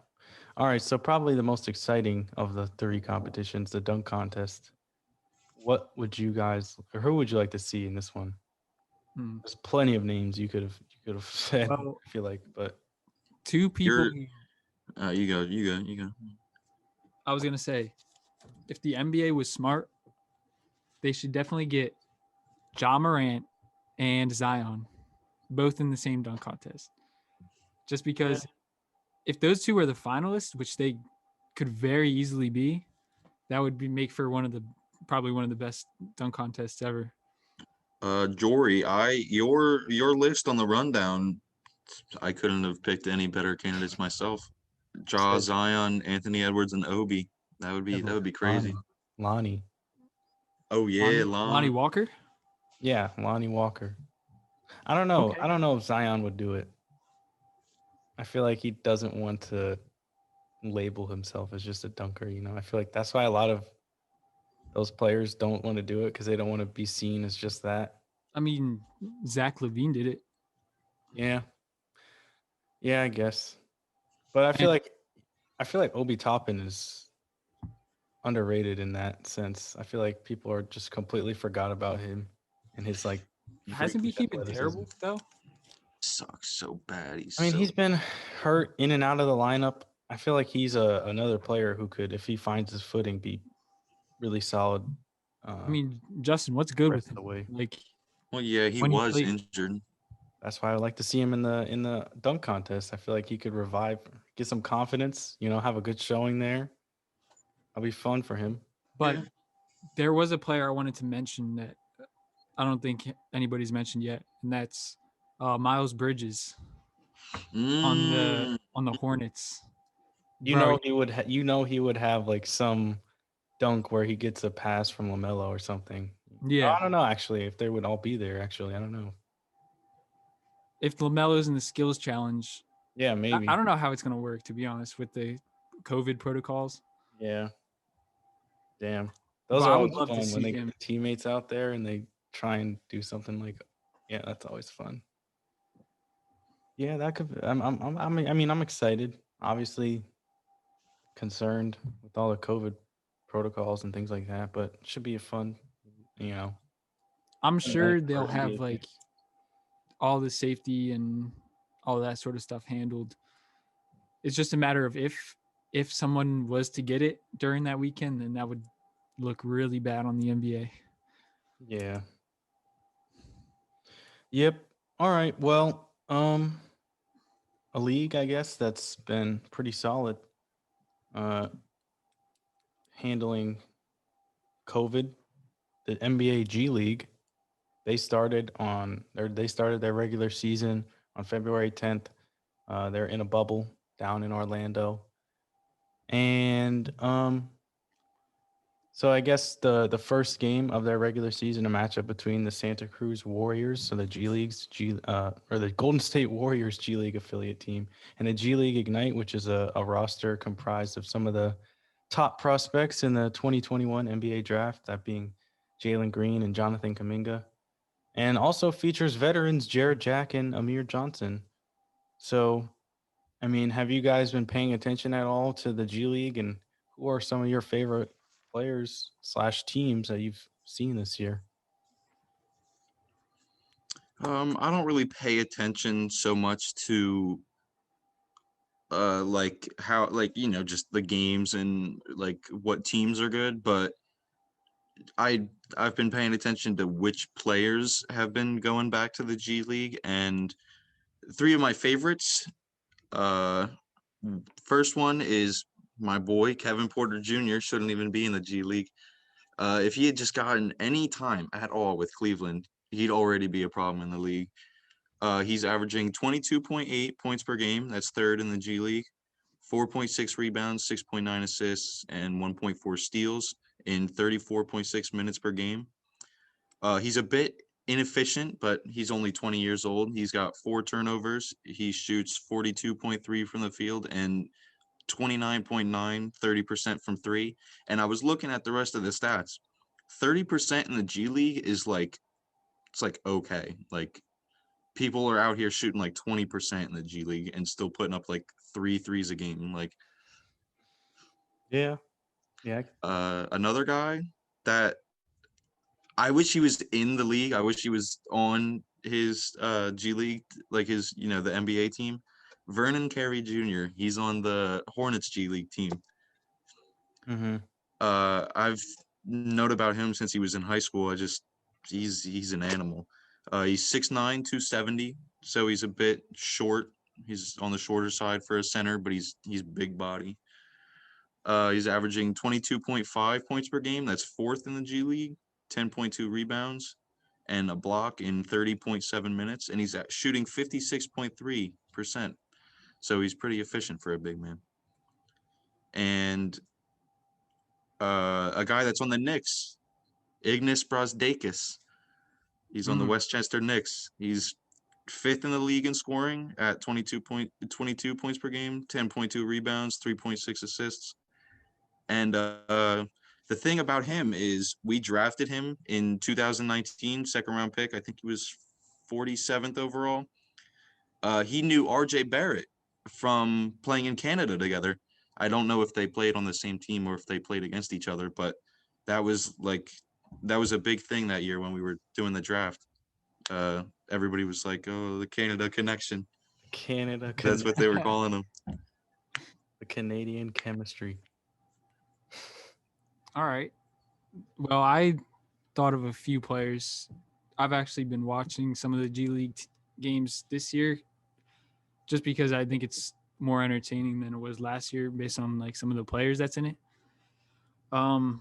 All right, so probably the most exciting of the three competitions, the dunk contest. What would you guys, or who would you like to see in this one? There's plenty of names you could have said. Well, I feel like, but two people. You go. I was gonna say, if the NBA was smart, they should definitely get Ja Morant and Zion, both in the same dunk contest. Just because, if those two are the finalists, which they could very easily be, that would make for probably one of the best dunk contests ever. Jorie, your list on the rundown, I couldn't have picked any better candidates myself. Ja, Zion, Anthony Edwards, and Obi. That would be crazy. Lonnie. Oh yeah, Lonnie Walker. Yeah, Lonnie Walker. I don't know. Okay. I don't know if Zion would do it. I feel like he doesn't want to label himself as just a dunker. I feel like that's why a lot of those players don't want to do it because they don't want to be seen as just that. I mean, Zach LaVine did it. Yeah, I guess. But I feel like Obi Toppin is underrated in that sense. I feel like people are just completely forgot about him and his like. Hasn't he been terrible though? Sucks so bad. He's been hurt in and out of the lineup. I feel like he's another player who could, if he finds his footing, be really solid. Justin, what's good with him? Well, yeah, he was injured. That's why I like to see him in the dunk contest. I feel like he could revive, get some confidence. Have a good showing there. That'll be fun for him. But there was a player I wanted to mention that I don't think anybody's mentioned yet, and that's Miles Bridges on the Hornets. He would have like some dunk where he gets a pass from LaMelo or something. Yeah, I don't know actually if they would all be there. Actually, I don't know if LaMelo's in the skills challenge. Yeah, maybe. I don't know how it's gonna work, to be honest, with the COVID protocols. Yeah. Damn. Those are always fun when they get the teammates out there and they try and do something like. Yeah, that's always fun. Yeah, that could. I'm excited. Obviously, concerned with all the COVID protocols and things like that, but it should be a fun. I'm sure they'll have like all the safety and all that sort of stuff handled. It's just a matter of if if someone was to get it during that weekend, then that would look really bad on the NBA. Yeah. Yep. All right. Well, a league, I guess, that's been pretty solid handling COVID. The NBA G League, they started their regular season on February 10th. They're in a bubble down in Orlando. And so I guess the first game of their regular season, a matchup between the Santa Cruz Warriors, so the or the Golden State Warriors G League affiliate team, and the G League Ignite, which is a roster comprised of some of the top prospects in the 2021 NBA draft, that being Jalen Green and Jonathan Kuminga, and also features veterans Jared Jack and Amir Johnson. So, I mean, have you guys been paying attention at all to the G League, and who are some of your favorite players / teams that you've seen this year? I don't really pay attention so much to like how, like, just the games and like what teams are good, but I've been paying attention to which players have been going back to the G League, and three of my favorites. Uh, First one is my boy Kevin Porter Jr. Shouldn't even be in the G League. If he had just gotten any time at all with Cleveland, he'd already be a problem in the league. He's averaging 22.8 points per game. That's third in the G League. 4.6 rebounds, 6.9 assists, and 1.4 steals in 34.6 minutes per game. He's a bit inefficient, but he's only 20 years old. He's got 4 turnovers. He shoots 42.3 from the field and 29.9, 30% from 3. And I was looking at the rest of the stats. 30% in the G League is like, it's like okay. Like, people are out here shooting like 20% in the G League and still putting up like 3 threes a game. Like, Yeah. Yeah. another guy that I wish he was in the league. I wish he was on his G League, like his, the NBA team. Vernon Carey Jr. He's on the Hornets G League team. Mm-hmm. I've known about him since he was in high school. He's an animal. He's 6'9", 270, so he's a bit short. He's on the shorter side for a center, but he's big body. He's averaging 22.5 points per game. That's fourth in the G League. 10.2 rebounds and a block in 30.7 minutes, and he's shooting 56.3%. So he's pretty efficient for a big man. And a guy that's on the Knicks, Ignas Brazdeikis. He's on the Westchester Knicks. He's fifth in the league in scoring at 22 points per game, 10.2 rebounds, 3.6 assists. And the thing about him is we drafted him in 2019, second round pick. I think he was 47th overall. He knew RJ Barrett from playing in Canada together. I don't know if they played on the same team or if they played against each other, but that was a big thing that year when we were doing the draft. Everybody was like, "Oh, the Canada connection." That's what they were calling him. The Canadian chemistry. All right. Well, I thought of a few players. I've actually been watching some of the G League games this year just because I think it's more entertaining than it was last year based on like some of the players that's in it. I've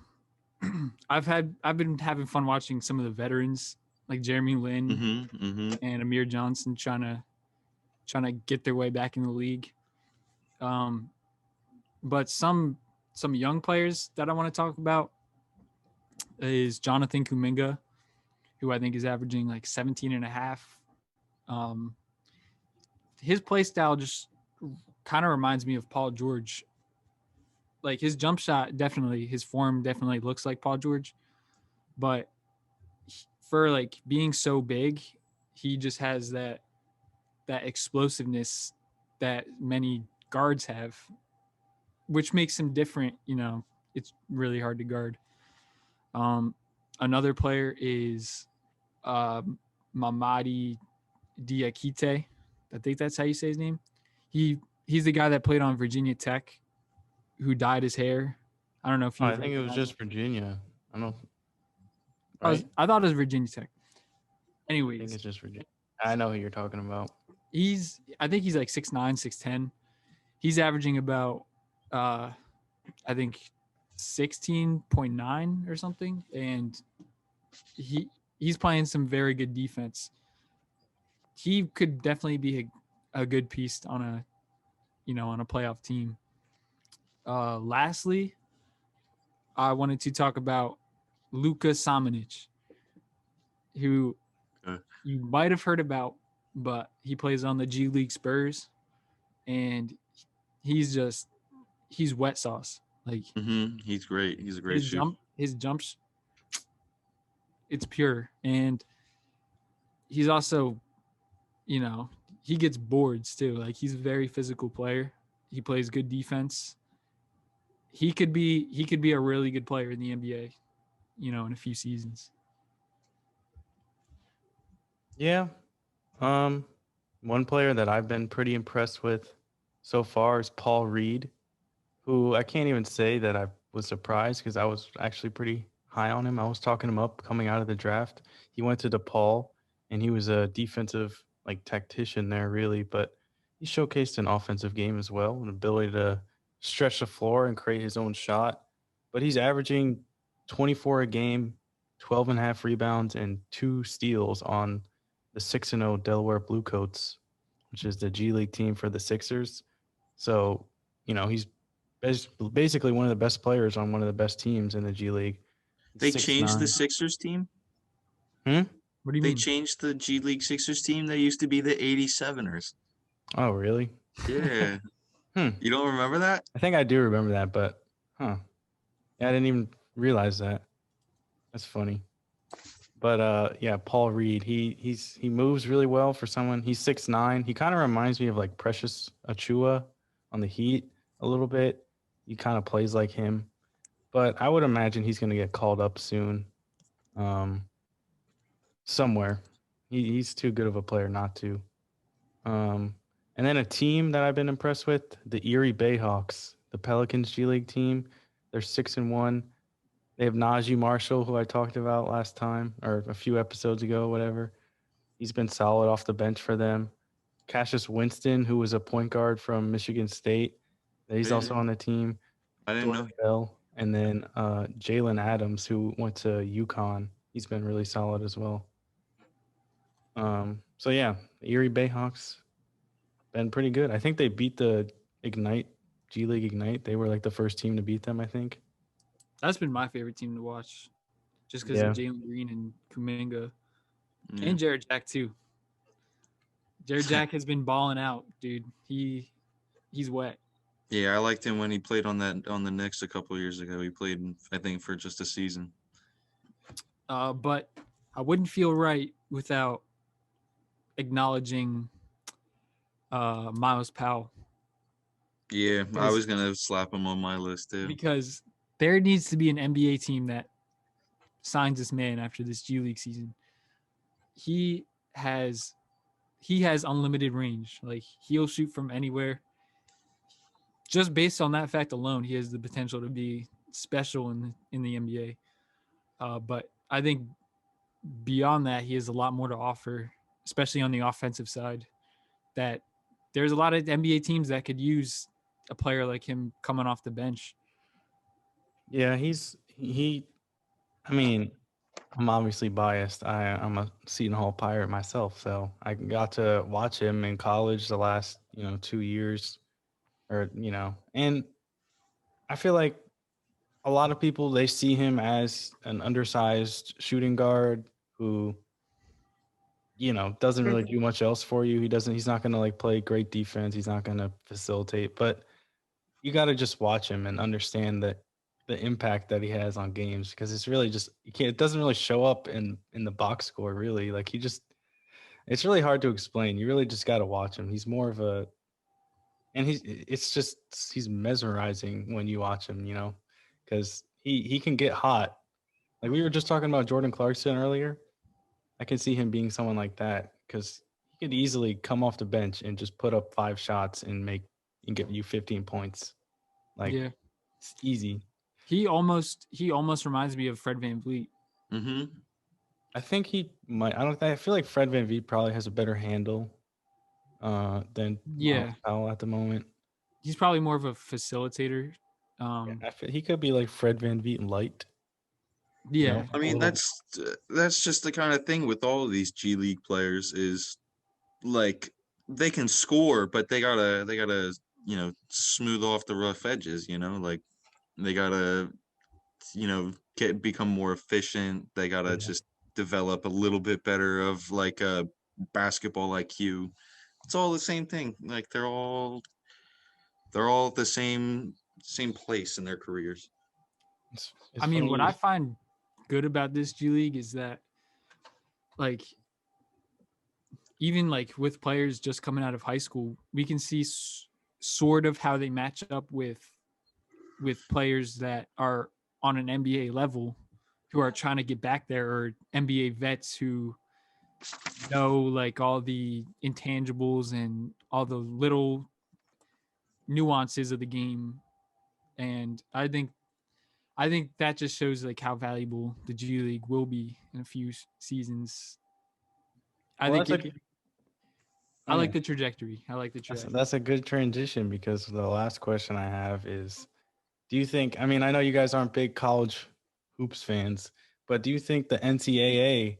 been having fun watching some of the veterans like Jeremy Lin and Amir Johnson trying to get their way back in the league. But some young players that I want to talk about is Jonathan Kuminga, who I think is averaging like 17 and a half. His play style just kind of reminds me of Paul George. Like his jump shot, definitely, his form definitely looks like Paul George. But for like being so big, he just has that explosiveness that many guards have, which makes him different. It's really hard to guard. Another player is Mamadi Diakite. I think that's how you say his name. He's the guy that played on Virginia Tech. who dyed his hair. I don't know if you. I think it was just Virginia. I don't. Right? I thought it was Virginia Tech. I think Anyways, it's just Virginia. I know who you're talking about. I think he's like 6'9", 6'10". He's averaging about I think 16.9 or something, and he's playing some very good defense. He could definitely be a good piece on a playoff team. Lastly, I wanted to talk about Luka Samanic, who you might have heard about, but he plays on the G League Spurs, and he's wet sauce. Like He's great. He's a great shooter. His jumps, it's pure, and he's also, he gets boards too. Like he's a very physical player. He plays good defense. He could be a really good player in the NBA, in a few seasons. Yeah. One player that I've been pretty impressed with so far is Paul Reed, who I can't even say that I was surprised because I was actually pretty high on him. I was talking him up coming out of the draft. He went to DePaul, and he was a defensive tactician there, really, but he showcased an offensive game as well, an ability to stretch the floor and create his own shot. But he's averaging 24 a game, 12 and a half rebounds, and 2 steals on the 6-0 Delaware Bluecoats, which is the G League team for the Sixers. So, he's basically one of the best players on one of the best teams in the G League. They changed the Sixers team? Hmm? What do you They mean? changed the G League Sixers team? They used to be the 87ers. Oh, really? Yeah. You don't remember that? I think I do remember that, but yeah, I didn't even realize that. That's funny. But yeah, Paul Reed, he moves really well for someone. He's 6'9". He kind of reminds me of like Precious Achua on the Heat a little bit. He kind of plays like him. But I would imagine he's going to get called up soon. Somewhere. He's too good of a player not to. And then a team that I've been impressed with, the Erie Bayhawks, the Pelicans G League team. They're 6-1. They have Najee Marshall, who I talked about last time or a few episodes ago, whatever. He's been solid off the bench for them. Cassius Winston, who was a point guard from Michigan State, he's also on the team. I didn't know. Bell, and then Jalen Adams, who went to UConn. He's been really solid as well. So yeah, Erie Bayhawks been pretty good. I think they beat the G League Ignite. They were like the first team to beat them, I think. That's been my favorite team to watch, just because of Jalen Green and Kuminga, and Jared Jack too. Jared Jack has been balling out, dude. He's wet. Yeah, I liked him when he played on the Knicks a couple of years ago. He played, I think, for just a season. But I wouldn't feel right without acknowledging Miles Powell. Yeah, I was gonna slap him on my list too. Because there needs to be an NBA team that signs this man after this G League season. He has unlimited range. Like he'll shoot from anywhere. Just based on that fact alone, he has the potential to be special in the NBA. But I think beyond that, he has a lot more to offer, especially on the offensive side. That there's a lot of NBA teams that could use a player like him coming off the bench. Yeah, I mean, I'm obviously biased. I'm a Seton Hall Pirate myself, so I got to watch him in college the last 2 years, and I feel like a lot of people, they see him as an undersized shooting guard who doesn't really do much else for you. He's not going to like play great defense. He's not going to facilitate, but you got to just watch him and understand that the impact that he has on games, because it's really just it doesn't really show up in the box score really. Like it's really hard to explain. You really just got to watch him. He's more of and he's mesmerizing when you watch him, because he can get hot. Like we were just talking about Jordan Clarkson earlier. I can see him being someone like that because he could easily come off the bench and just put up 5 shots and give you 15 points. Like It's easy. He almost reminds me of Fred VanVleet. Mm-hmm. I think he might. I feel like Fred VanVleet probably has a better handle than Myles Powell at the moment. He's probably more of a facilitator. I feel he could be like Fred VanVleet light. Yeah. I mean, that's just the kind of thing with all of these G League players is like they can score, but they gotta smooth off the rough edges. Like they gotta become more efficient. They gotta just develop a little bit better of like a basketball IQ. It's all the same thing. Like they're all the same place in their careers. It's I mean, funny what I find good about this G League is that, like, even like with players just coming out of high school, we can see sort of how they match up with players that are on an NBA level who are trying to get back there, or NBA vets who know like all the intangibles and all the little nuances of the game. And I think that just shows like how valuable the G League will be in a few seasons. I like the trajectory. That's a good transition, because the last question I have is, do you think, I mean, I know you guys aren't big college hoops fans, but do you think the NCAA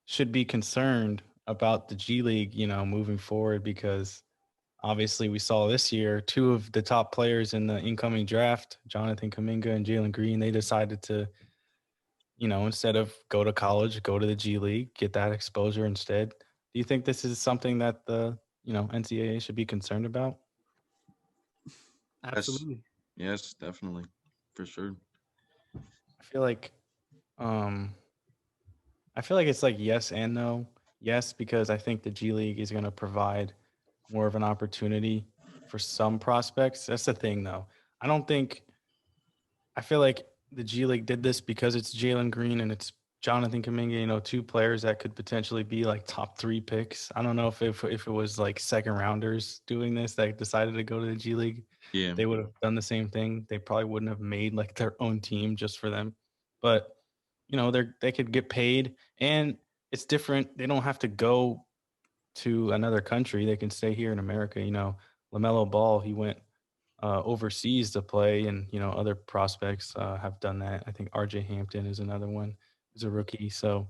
should be concerned about the G League, moving forward? Because obviously we saw this year, two of the top players in the incoming draft, Jonathan Kuminga and Jalen Green, they decided to, instead of go to college, go to the G League, get that exposure instead. Do you think this is something that the, NCAA should be concerned about? Absolutely. Yes, definitely. For sure. I feel like it's like yes and no. Yes, because I think the G League is going to provide more of an opportunity for some prospects. That's the thing, though. I feel like the G League did this because it's Jalen Green and it's Jonathan Kuminga, two players that could potentially be like top 3 picks. I don't know if it was like second rounders doing this that decided to go to the G League. Yeah. They would have done the same thing. They probably wouldn't have made like their own team just for them. But they could get paid, and it's different. They don't have to go to another country. They can stay here in America. LaMelo Ball, he went overseas to play, and other prospects have done that. I think RJ Hampton is another one, who's a rookie. So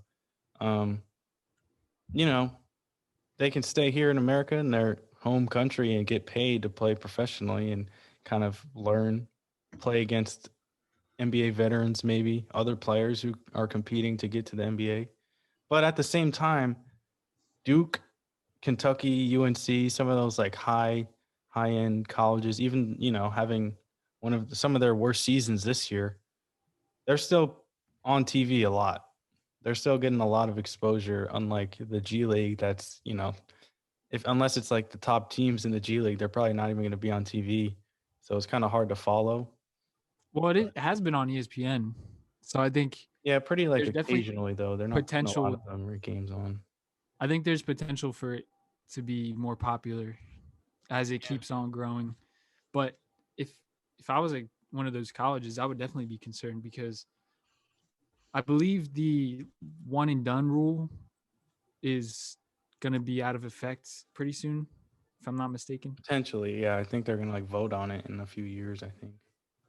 they can stay here in America in their home country and get paid to play professionally and kind of play against NBA veterans, maybe other players who are competing to get to the NBA. But at the same time, Duke, Kentucky, UNC, some of those like high-end colleges, even, having some of their worst seasons this year, they're still on TV a lot. They're still getting a lot of exposure, unlike the G League. That's, unless it's like the top teams in the G League, they're probably not even going to be on TV. So it's kind of hard to follow. Well, it has been on ESPN. So I think pretty like there's occasionally, though. They're not potential. a lot of them games on. I think there's potential for it to be more popular as it keeps on growing. But if I was one of those colleges, I would definitely be concerned, because I believe the one and done rule is going to be out of effect pretty soon, if I'm not mistaken. Potentially, yeah. I think they're going to like vote on it in a few years, I think.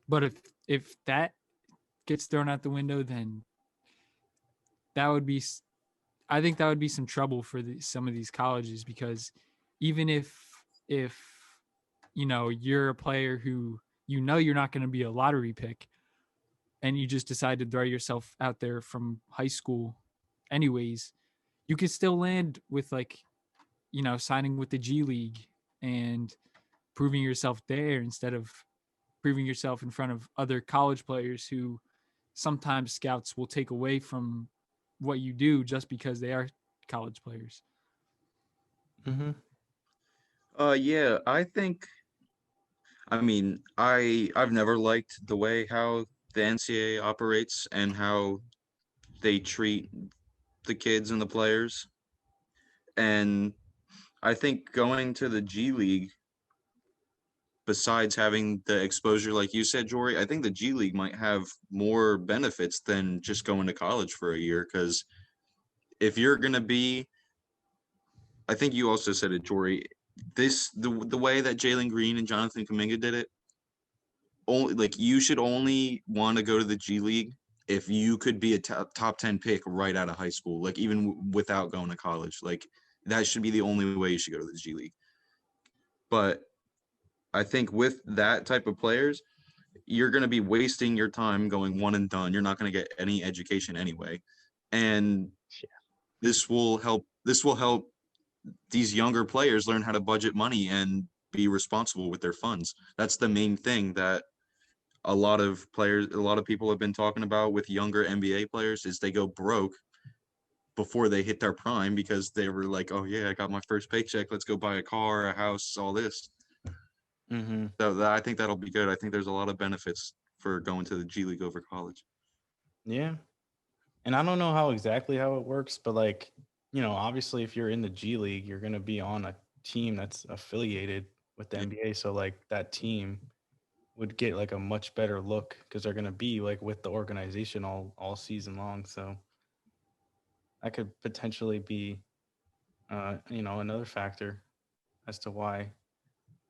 But if that gets thrown out the window, then I think that would be some trouble for some of these colleges, because even if you're a player who you're not going to be a lottery pick, and you just decide to throw yourself out there from high school anyways, you could still land with like, signing with the G League and proving yourself there instead of proving yourself in front of other college players who sometimes scouts will take away from what you do just because they are college players. Mm-hmm. Yeah, I mean, I've never liked the way how the NCAA operates and how they treat the kids and the players. And I think going to the G League besides having the exposure, like you said, Jory, I think the G League might have more benefits than just going to college for a year. Because if you're going to be, I think you also said it, Jory, the way that Jalen Green and Jonathan Kuminga did it, only like you should only want to go to the G League if you could be a top 10 pick right out of high school, like even without going to college. Like that should be the only way you should go to the G League. But I think with that type of players, you're going to be wasting your time going one and done. You're not going to get any education anyway. And this will help these younger players learn how to budget money and be responsible with their funds. That's the main thing that a lot of people have been talking about with younger NBA players is they go broke before they hit their prime because they were like, oh yeah, I got my first paycheck. Let's go buy a car, a house, all this. Mm-hmm. So I think that'll be good. I think there's a lot of benefits for going to the G League over college. Yeah. And I don't know how it works, but like, obviously if you're in the G League, you're going to be on a team that's affiliated with the NBA. So like that team would get like a much better look because they're going to be like with the organization all season long. So that could potentially be, another factor as to why,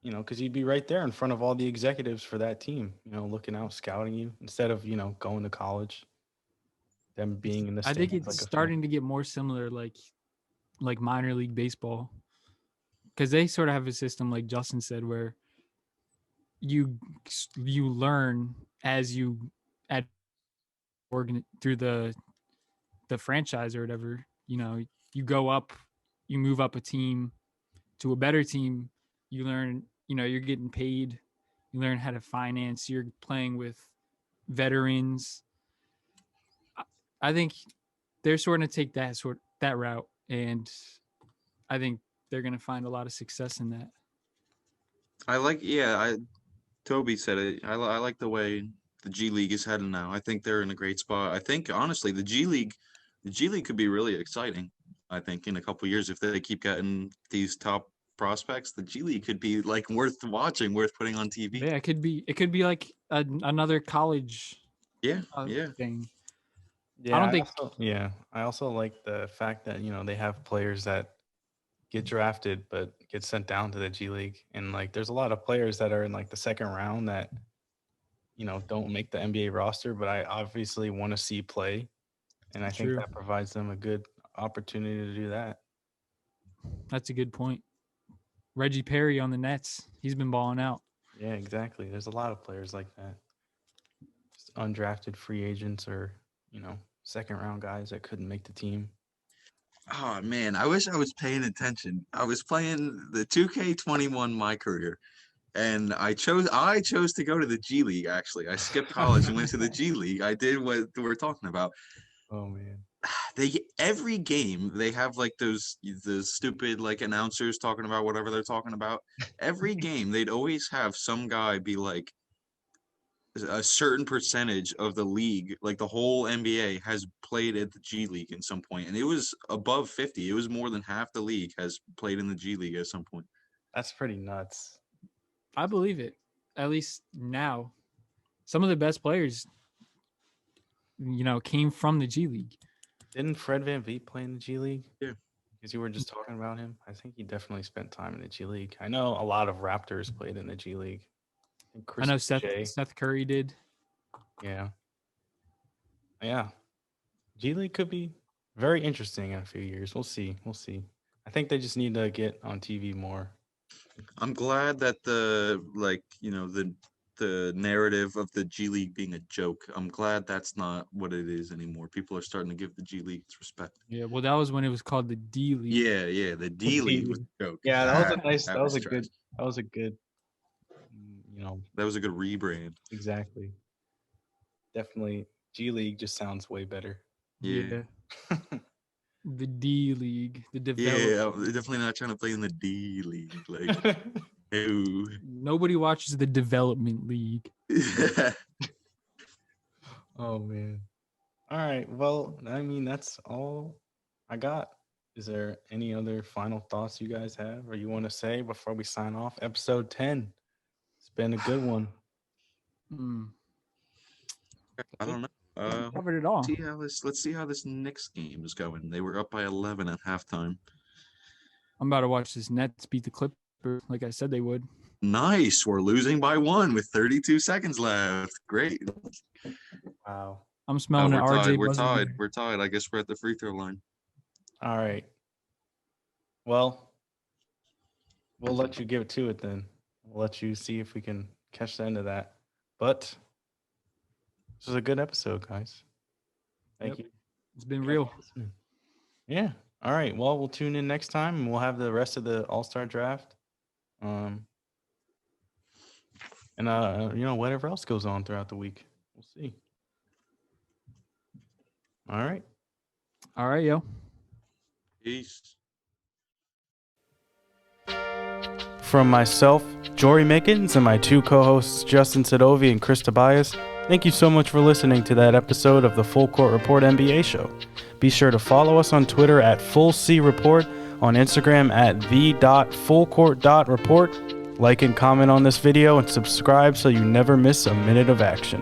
because you'd be right there in front of all the executives for that team, looking out, scouting you instead of, going to college, them being in the I think stands it's like a fan. starting to get more similar, like minor league baseball, because they sort of have a system, like Justin said, where you learn as you at through the franchise or whatever. You go up, you move up a team to a better team. You learn, you're getting paid. You learn how to finance. You're playing with veterans. I think they're sort of take that route, and I think they're going to find a lot of success in that. Toby said it. I like the way the G League is heading now. I think they're in a great spot. I think honestly, the G League could be really exciting. I think in a couple of years, if they keep getting these top prospects, the G League could be like worth watching, worth putting on TV. Yeah, it could be like another college. Yeah, thing. Yeah, I don't think. I also like the fact that they have players that get drafted but get sent down to the G League, and like there's a lot of players that are in like the second round that don't make the NBA roster, but I obviously want to see play, and I think that provides them a good opportunity to do that. That's a good point. Reggie Perry on the Nets, he's been balling out. Yeah, exactly. There's a lot of players like that, just undrafted free agents or second round guys that couldn't make the team. Oh man, I wish I was paying attention. I was playing the 2K21 my career, and I chose to go to the G League. Actually, I skipped college and went to the G League. I did what we're talking about. Oh man, every game they have like the stupid like announcers talking about whatever they're talking about. Every game they'd always have some guy be like, a certain percentage of the league, like the whole NBA, has played at the G League at some point, and it was above 50. It was more than half the league has played in the G League at some point. That's pretty nuts. I believe it. At least now, some of the best players, came from the G League. Didn't Fred VanVleet play in the G League? Yeah, because you were just talking about him. I think he definitely spent time in the G League. I know a lot of Raptors played in the G League. I know Seth Curry did. Yeah. G League could be very interesting in a few years. We'll see. I think they just need to get on TV more. I'm glad that the narrative of the G League being a joke, I'm glad that's not what it is anymore. People are starting to give the G League its respect. Yeah, well, that was when it was called the D League. Yeah, the D League was a joke. Yeah, that was a nice. That was a good. That was a good. That was a good rebrand. Exactly. Definitely, G League just sounds way better. Yeah. The D League, the development. Yeah, I'm definitely not trying to play in the D League. Like, no. Nobody watches the development league. Oh man. All right. Well, I mean, that's all I got. Is there any other final thoughts you guys have or you want to say before we sign off? Episode 10. It's been a good one. I don't know. Covered it all. Let's see how this Knicks game is going. They were up by 11 at halftime. I'm about to watch this Nets beat the Clippers like I said they would. Nice. We're losing by 1 with 32 seconds left. Great. Wow. I'm smelling an RJ. We're buzzer tied. beater. We're tied. I guess we're at the free throw line. All right. Well, we'll let you give to it then. We'll let you see if we can catch the end of that. But this was a good episode, guys. Thank you. It's been real. Yeah. All right. Well, we'll tune in next time and we'll have the rest of the All-Star draft. And whatever else goes on throughout the week. We'll see. All right. All right, yo. Peace. From myself, Jorie Mickens, and my two co-hosts, Justin Sadovi and Chris Tobias, thank you so much for listening to that episode of the Fullcourt Report NBA Show. Be sure to follow us on Twitter at FullCReport, on Instagram at the.fullcourt.report. Like and comment on this video and subscribe so you never miss a minute of action.